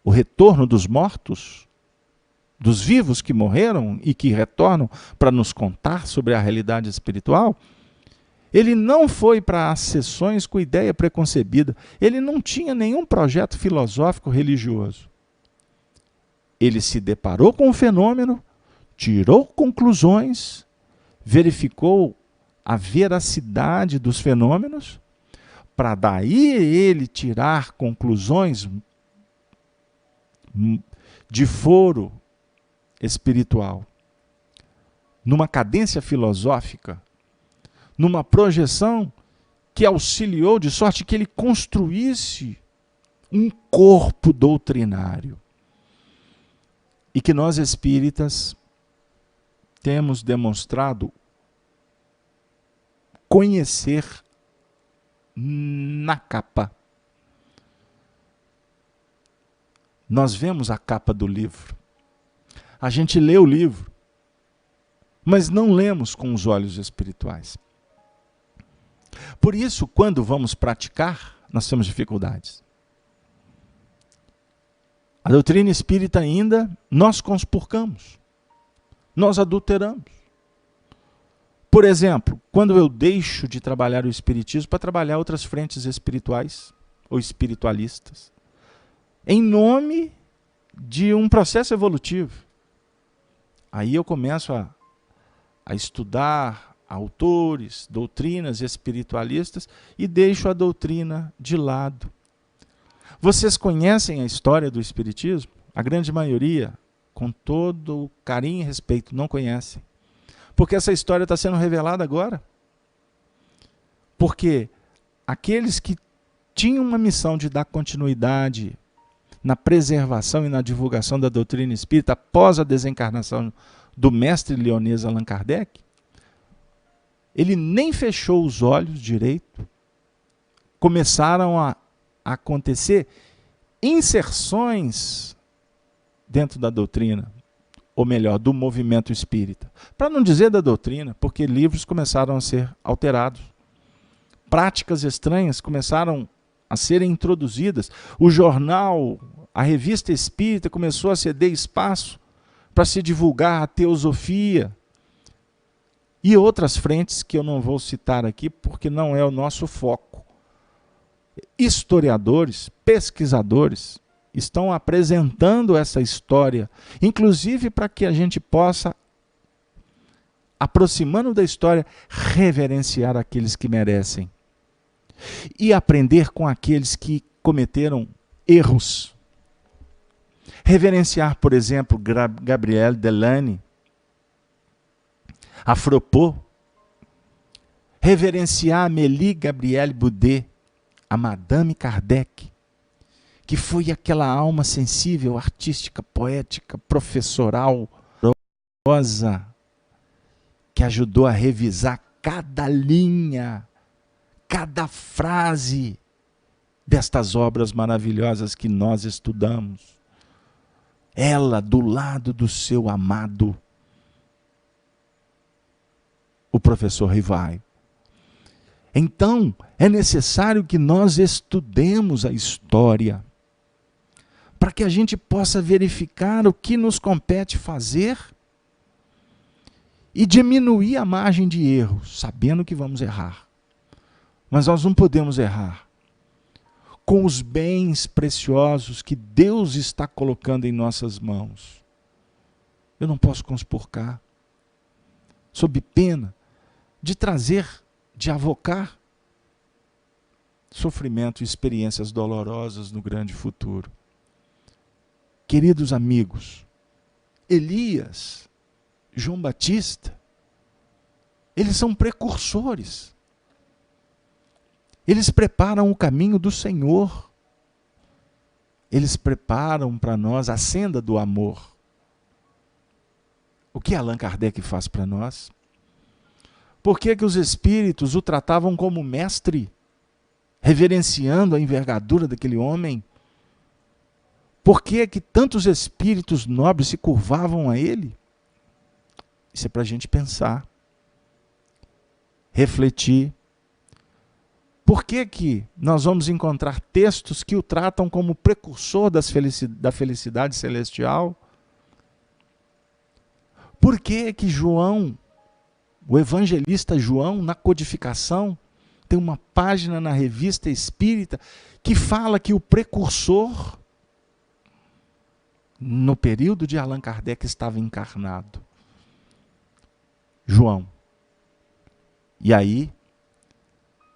S1: o retorno dos mortos, dos vivos que morreram e que retornam para nos contar sobre a realidade espiritual, ele não foi para as sessões com ideia preconcebida, ele não tinha nenhum projeto filosófico religioso. Ele se deparou com o fenômeno, tirou conclusões, verificou a veracidade dos fenômenos, para daí ele tirar conclusões de foro espiritual, numa cadência filosófica, numa projeção que auxiliou de sorte que ele construísse um corpo doutrinário. E que nós espíritas temos demonstrado conhecer na capa. Nós vemos a capa do livro. A gente lê o livro, mas não lemos com os olhos espirituais. Por isso, quando vamos praticar, nós temos dificuldades. A doutrina espírita ainda, nós conspurcamos, nós adulteramos. Por exemplo, quando eu deixo de trabalhar o espiritismo para trabalhar outras frentes espirituais ou espiritualistas, em nome de um processo evolutivo. Aí eu começo a estudar autores, doutrinas espiritualistas e deixo a doutrina de lado. Vocês conhecem a história do espiritismo? A grande maioria, com todo o carinho e respeito, não conhecem. Porque essa história está sendo revelada agora. Porque aqueles que tinham uma missão de dar continuidade na preservação e na divulgação da doutrina espírita após a desencarnação do mestre leonês Allan Kardec, ele nem fechou os olhos direito, começaram a acontecer inserções dentro da doutrina, ou melhor, do movimento espírita. Para não dizer da doutrina, porque livros começaram a ser alterados. Práticas estranhas começaram a serem introduzidas. O jornal, a revista espírita começou a ceder espaço para se divulgar a teosofia e outras frentes que eu não vou citar aqui porque não é o nosso foco. Historiadores, pesquisadores estão apresentando essa história, inclusive para que a gente possa, aproximando da história, reverenciar aqueles que merecem e aprender com aqueles que cometeram erros. Reverenciar, por exemplo, Gabrielle Delany, Afropos, reverenciar Amélie Gabrielle Boudet, a Madame Kardec, que foi aquela alma sensível, artística, poética, professoral, rosa, que ajudou a revisar cada linha, cada frase destas obras maravilhosas que nós estudamos. Ela do lado do seu amado, o professor Rivaio. Então, é necessário que nós estudemos a história, para que a gente possa verificar o que nos compete fazer e diminuir a margem de erro, sabendo que vamos errar. Mas nós não podemos errar com os bens preciosos que Deus está colocando em nossas mãos. Eu não posso conspurcar, sob pena de trazer, de avocar sofrimento e experiências dolorosas no grande futuro. Queridos amigos, Elias, João Batista, eles são precursores. Eles preparam o caminho do Senhor. Eles preparam para nós a senda do amor. O que Allan Kardec faz para nós? Por que os espíritos o tratavam como mestre, reverenciando a envergadura daquele homem? Por que tantos espíritos nobres se curvavam a ele? Isso é para a gente pensar, refletir. Por que nós vamos encontrar textos que o tratam como precursor da felicidade celestial? Por que João, o evangelista João, na codificação, tem uma página na Revista Espírita que fala que o precursor, no período de Allan Kardec, estava encarnado? João. E aí,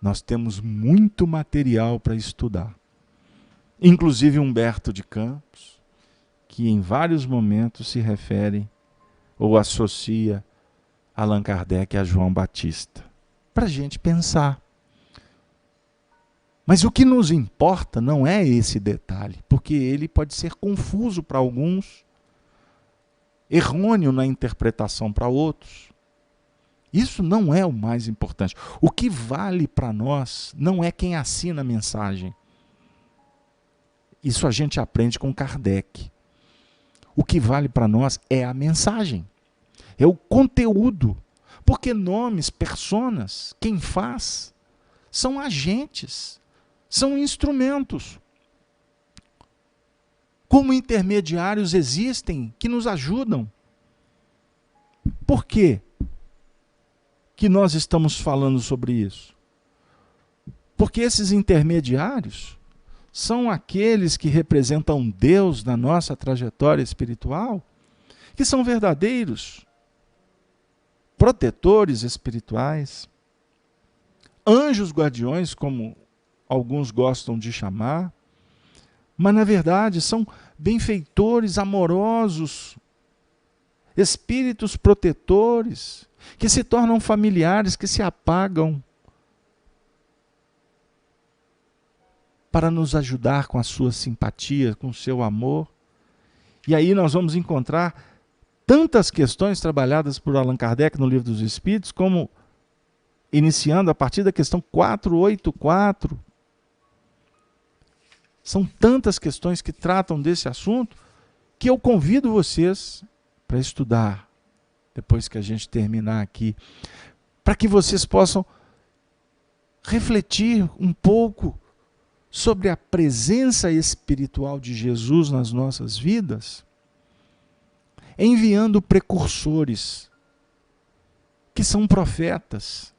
S1: nós temos muito material para estudar. Inclusive Humberto de Campos, que em vários momentos se refere ou associa Allan Kardec a João Batista. Para a gente pensar. Mas o que nos importa não é esse detalhe, porque ele pode ser confuso para alguns, errôneo na interpretação para outros. Isso não é o mais importante. O que vale para nós não é quem assina a mensagem. Isso a gente aprende com Kardec. O que vale para nós é a mensagem, é o conteúdo. Porque nomes, personas, quem faz, são agentes, são instrumentos. Como intermediários existem que nos ajudam. Por quê que nós estamos falando sobre isso? Porque esses intermediários são aqueles que representam Deus na nossa trajetória espiritual, que são verdadeiros protetores espirituais, anjos guardiões, como alguns gostam de chamar, mas na verdade são benfeitores amorosos, espíritos protetores, que se tornam familiares, que se apagam para nos ajudar com a sua simpatia, com o seu amor. E aí nós vamos encontrar tantas questões trabalhadas por Allan Kardec no Livro dos Espíritos, como iniciando a partir da questão 484. São tantas questões que tratam desse assunto que eu convido vocês para estudar, depois que a gente terminar aqui, para que vocês possam refletir um pouco sobre a presença espiritual de Jesus nas nossas vidas, enviando precursores, que são profetas,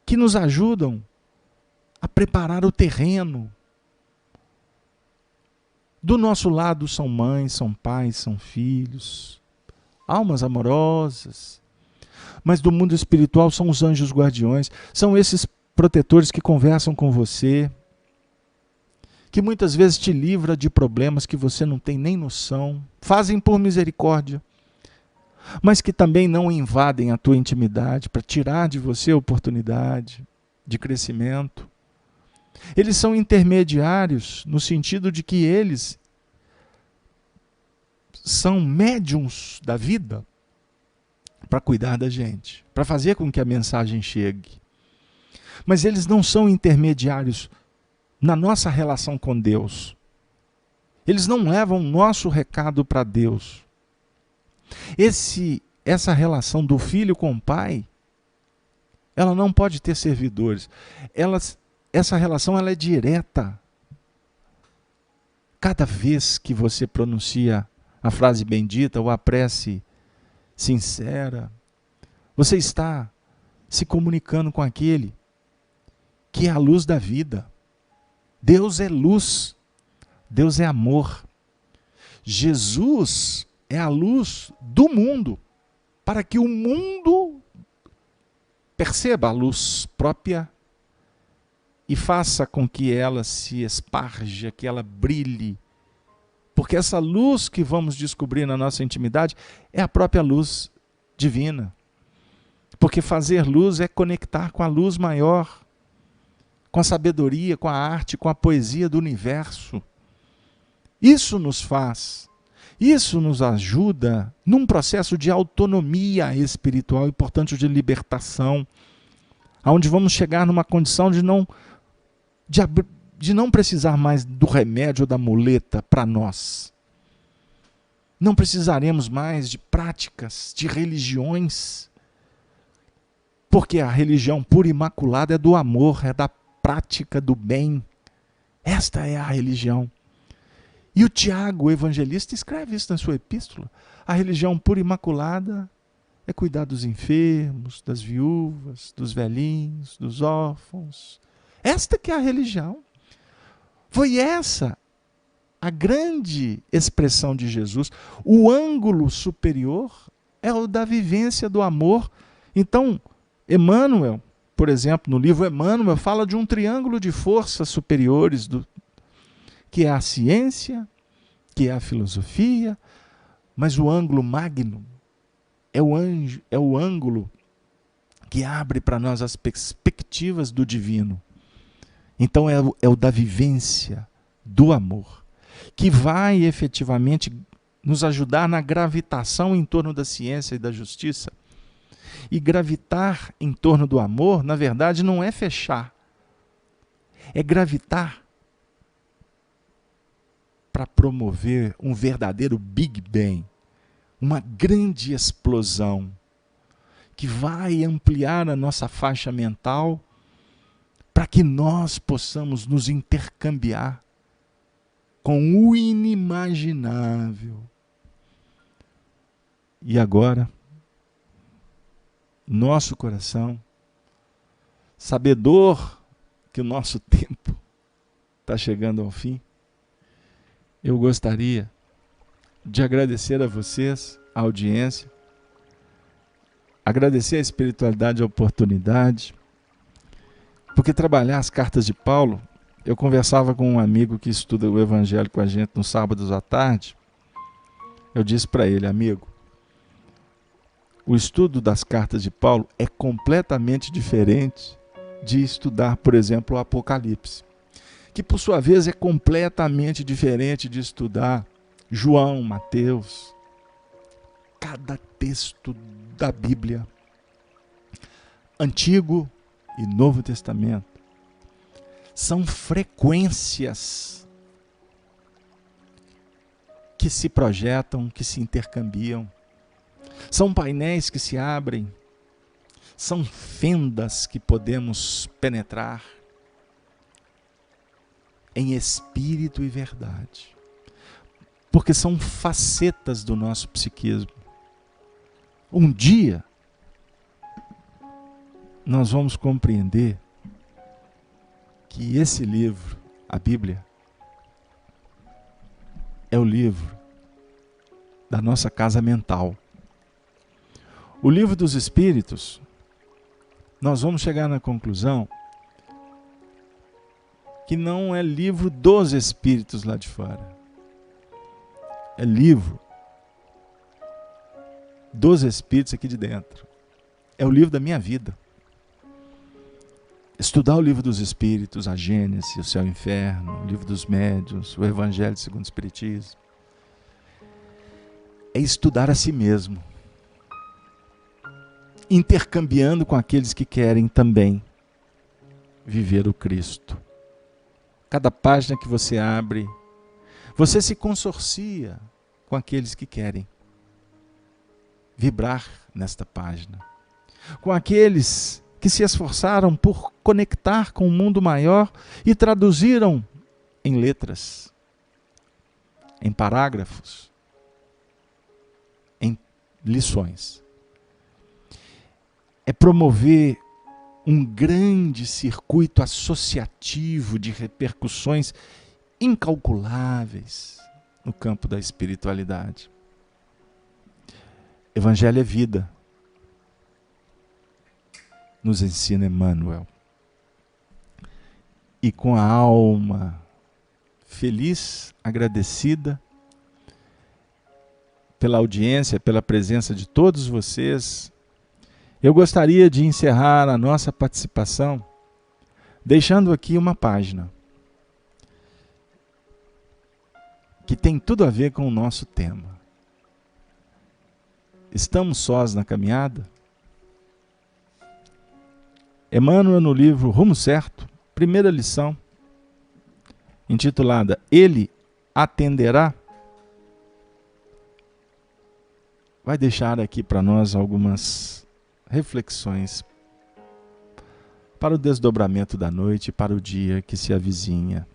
S1: que nos ajudam a preparar o terreno. Do nosso lado são mães, são pais, são filhos, almas amorosas. Mas do mundo espiritual são os anjos guardiões, são esses protetores que conversam com você, que muitas vezes te livra de problemas que você não tem nem noção, fazem por misericórdia, mas que também não invadem a tua intimidade para tirar de você a oportunidade de crescimento. Eles são intermediários no sentido de que eles são médiums da vida para cuidar da gente, para fazer com que a mensagem chegue. Mas eles não são intermediários na nossa relação com Deus. Eles não levam o nosso recado para Deus. Essa relação do filho com o pai, ela não pode ter servidores. Essa relação ela é direta. Cada vez que você pronuncia a frase bendita ou a prece sincera, você está se comunicando com aquele que é a luz da vida. Deus é luz, Deus é amor. Jesus é a luz do mundo, para que o mundo perceba a luz própria e faça com que ela se esparja, que ela brilhe. Porque essa luz que vamos descobrir na nossa intimidade é a própria luz divina. Porque fazer luz é conectar com a luz maior, com a sabedoria, com a arte, com a poesia do universo. Isso nos faz, isso nos ajuda num processo de autonomia espiritual e, portanto, de libertação, onde vamos chegar numa condição de não precisar mais do remédio ou da muleta para nós. Não precisaremos mais de práticas, de religiões, porque a religião pura e imaculada é do amor, é da prática do bem. Esta é a religião. E o Tiago, o evangelista, escreve isso na sua epístola. A religião pura e imaculada é cuidar dos enfermos, das viúvas, dos velhinhos, dos órfãos. Esta que é a religião. Foi essa a grande expressão de Jesus. O ângulo superior é o da vivência do amor. Então, Emmanuel, por exemplo, no livro Emmanuel, fala de um triângulo de forças superiores, que é a ciência, que é a filosofia, mas o ângulo magnum é o ângulo que abre para nós as perspectivas do divino. Então é o da vivência do amor, que vai efetivamente nos ajudar na gravitação em torno da ciência e da justiça. E gravitar em torno do amor, na verdade, não é fechar. É gravitar para promover um verdadeiro Big Bang, uma grande explosão, que vai ampliar a nossa faixa mental para que nós possamos nos intercambiar com o inimaginável. E agora, nosso coração, sabedor que o nosso tempo está chegando ao fim, eu gostaria de agradecer a vocês, a audiência, agradecer a espiritualidade, a oportunidade, porque trabalhar as cartas de Paulo, eu conversava com um amigo que estuda o Evangelho com a gente nos sábados à tarde, eu disse para ele, amigo, o estudo das cartas de Paulo é completamente diferente de estudar, por exemplo, o Apocalipse, que por sua vez é completamente diferente de estudar João, Mateus. Cada texto da Bíblia, Antigo e Novo Testamento, são frequências que se projetam, que se intercambiam. São painéis que se abrem, são fendas que podemos penetrar em espírito e verdade, porque são facetas do nosso psiquismo. Um dia, nós vamos compreender que esse livro, a Bíblia, é o livro da nossa casa mental. O livro dos Espíritos, nós vamos chegar na conclusão que não é livro dos Espíritos lá de fora. É livro dos Espíritos aqui de dentro. É o livro da minha vida. Estudar o livro dos Espíritos, a Gênesis, o Céu e o Inferno, o livro dos Médiuns, o Evangelho segundo o Espiritismo, é estudar a si mesmo, intercambiando com aqueles que querem também viver o Cristo. Cada página que você abre, você se consorcia com aqueles que querem vibrar nesta página, com aqueles que se esforçaram por conectar com o mundo maior e traduziram em letras, em parágrafos, em lições. É promover um grande circuito associativo de repercussões incalculáveis no campo da espiritualidade. Evangelho é vida. nos ensina Emmanuel. E com a alma feliz, agradecida pela audiência, pela presença de todos vocês, eu gostaria de encerrar a nossa participação deixando aqui uma página que tem tudo a ver com o nosso tema. Estamos sós na caminhada? Emmanuel, no livro Rumo Certo, primeira lição, intitulada Ele Atenderá, vai deixar aqui para nós algumas reflexões para o desdobramento da noite e para o dia que se avizinha,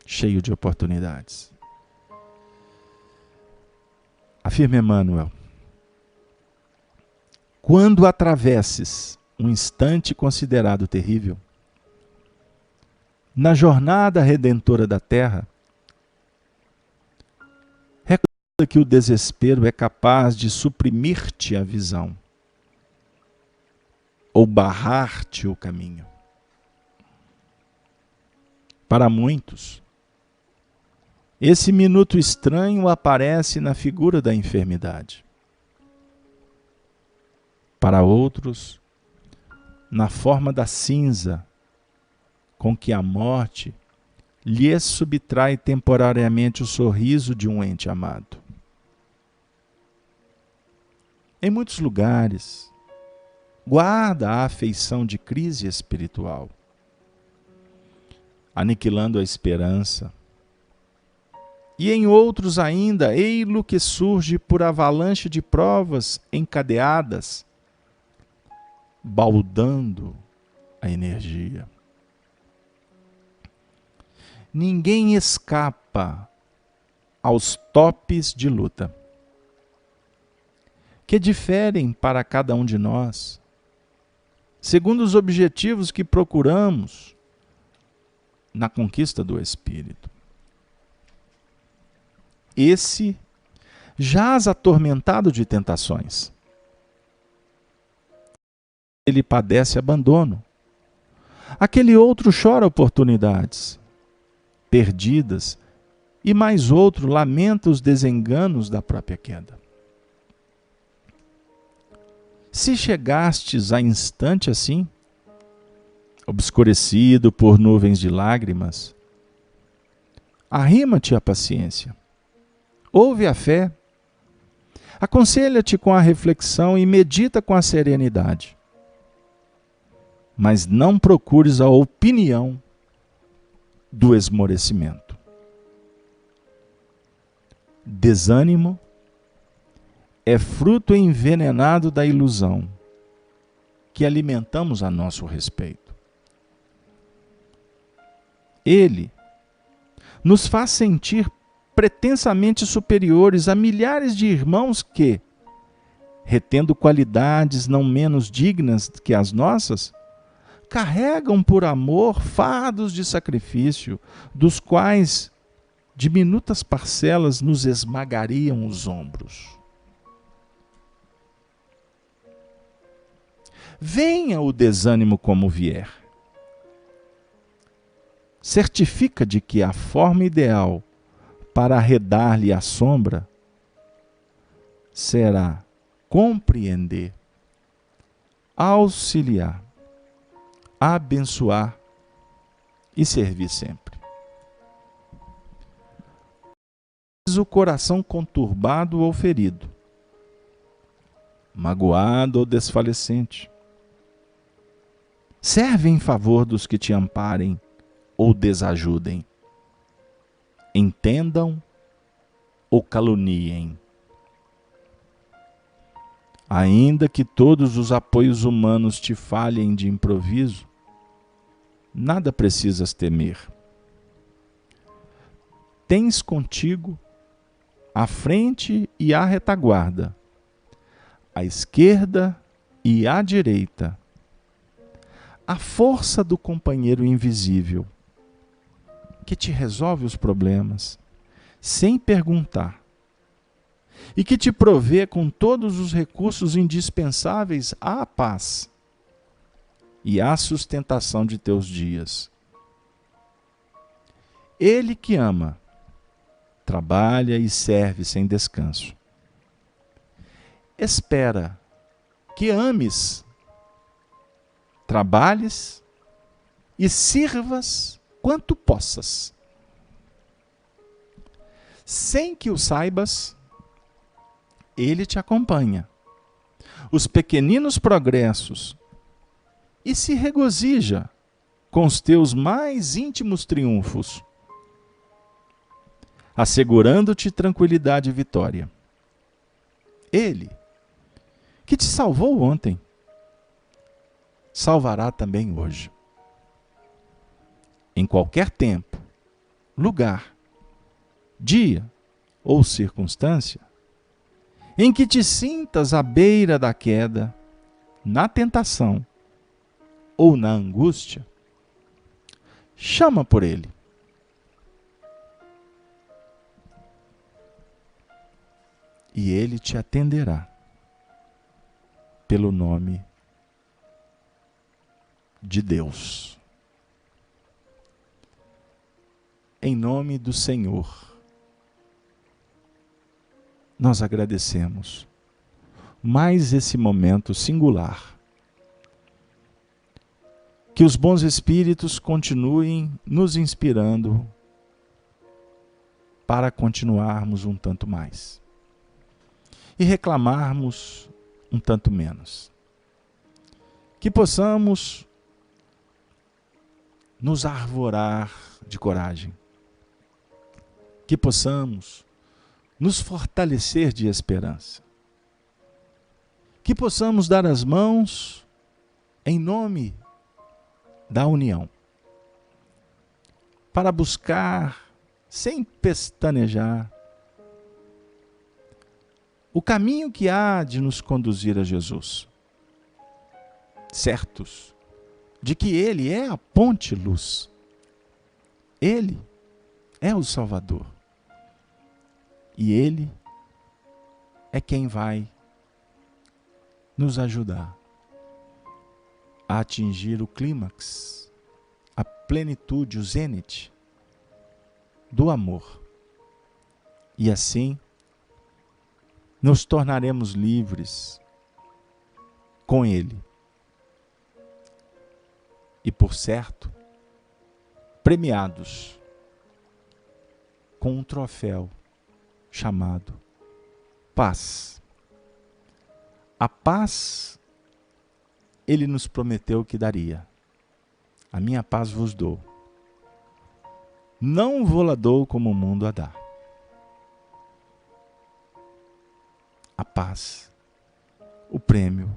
S1: cheio de oportunidades. Afirma Emmanuel: quando atravesses um instante considerado terrível, na jornada redentora da Terra, recorda que o desespero é capaz de suprimir-te a visão ou barrar-te o caminho. Para muitos, esse minuto estranho aparece na figura da enfermidade. Para outros, na forma da cinza com que a morte lhes subtrai temporariamente o sorriso de um ente amado. Em muitos lugares, guarda a afeição de crise espiritual, aniquilando a esperança. E em outros ainda, ei-lo que surge por avalanche de provas encadeadas, baldando a energia. Ninguém escapa aos topes de luta, que diferem para cada um de nós, segundo os objetivos que procuramos na conquista do Espírito. Esse jaz atormentado de tentações. Ele padece abandono. Aquele outro chora oportunidades perdidas, e mais outro lamenta os desenganos da própria queda. Se chegastes a instante assim, obscurecido por nuvens de lágrimas, arrima-te à paciência, ouve a fé, aconselha-te com a reflexão e medita com a serenidade. Mas não procures a opinião do esmorecimento. Desânimo é fruto envenenado da ilusão que alimentamos a nosso respeito. Ele nos faz sentir pretensamente superiores a milhares de irmãos que, retendo qualidades não menos dignas que as nossas, carregam por amor fardos de sacrifício, dos quais diminutas parcelas nos esmagariam os ombros. Venha o desânimo como vier. Certifica de que a forma ideal para arredar-lhe a sombra será compreender, auxiliar, abençoar e servir sempre. O coração conturbado ou ferido, magoado ou desfalecente, serve em favor dos que te amparem ou desajudem, entendam ou caluniem. Ainda que todos os apoios humanos te falhem de improviso, nada precisas temer. Tens contigo a frente e a retaguarda, à esquerda e à direita, a força do companheiro invisível, que te resolve os problemas, sem perguntar, e que te provê com todos os recursos indispensáveis à paz e a sustentação de teus dias. Ele que ama, trabalha e serve sem descanso. Espera que ames, trabalhes e sirvas quanto possas. Sem que o saibas, ele te acompanha. Os pequeninos progressos e se regozija com os teus mais íntimos triunfos, assegurando-te tranquilidade e vitória. Ele, que te salvou ontem, salvará também hoje. Em qualquer tempo, lugar, dia ou circunstância, em que te sintas à beira da queda, na tentação ou na angústia, chama por ele. E ele te atenderá pelo nome de Deus. Em nome do Senhor, nós agradecemos mais esse momento singular. Que os bons espíritos continuem nos inspirando para continuarmos um tanto mais e reclamarmos um tanto menos. Que possamos nos arvorar de coragem. Que possamos nos fortalecer de esperança. Que possamos dar as mãos em nome da união, para buscar, sem pestanejar, o caminho que há de nos conduzir a Jesus, certos de que Ele é a ponte-luz, Ele é o Salvador, e Ele é quem vai nos ajudar a atingir o clímax, a plenitude, o zênite do amor. E assim, nos tornaremos livres com Ele. E, por certo, premiados com um troféu chamado paz. A paz Ele nos prometeu que daria. A minha paz vos dou. Não vou-la dou como o mundo a dá. A paz, o prêmio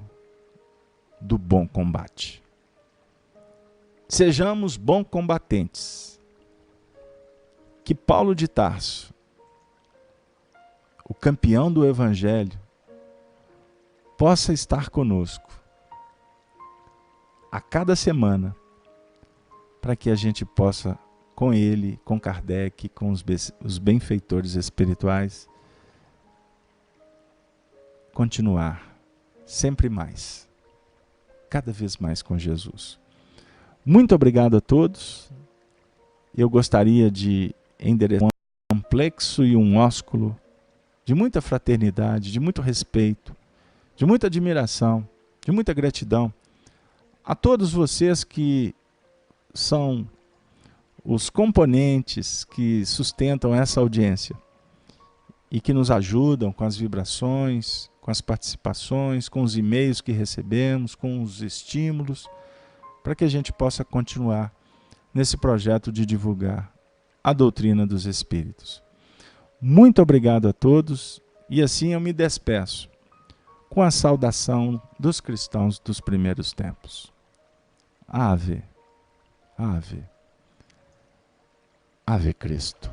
S1: do bom combate. Sejamos bons combatentes. Que Paulo de Tarso, o campeão do Evangelho, possa estar conosco a cada semana, para que a gente possa, com ele, com Kardec, com os benfeitores espirituais, continuar sempre mais, cada vez mais com Jesus. Muito obrigado a todos. Eu gostaria de endereçar um complexo e um ósculo de muita fraternidade, de muito respeito, de muita admiração, de muita gratidão a todos vocês que são os componentes que sustentam essa audiência e que nos ajudam com as vibrações, com as participações, com os e-mails que recebemos, com os estímulos, para que a gente possa continuar nesse projeto de divulgar a doutrina dos Espíritos. Muito obrigado a todos, e assim eu me despeço com a saudação dos cristãos dos primeiros tempos. Ave, Ave, Ave Cristo.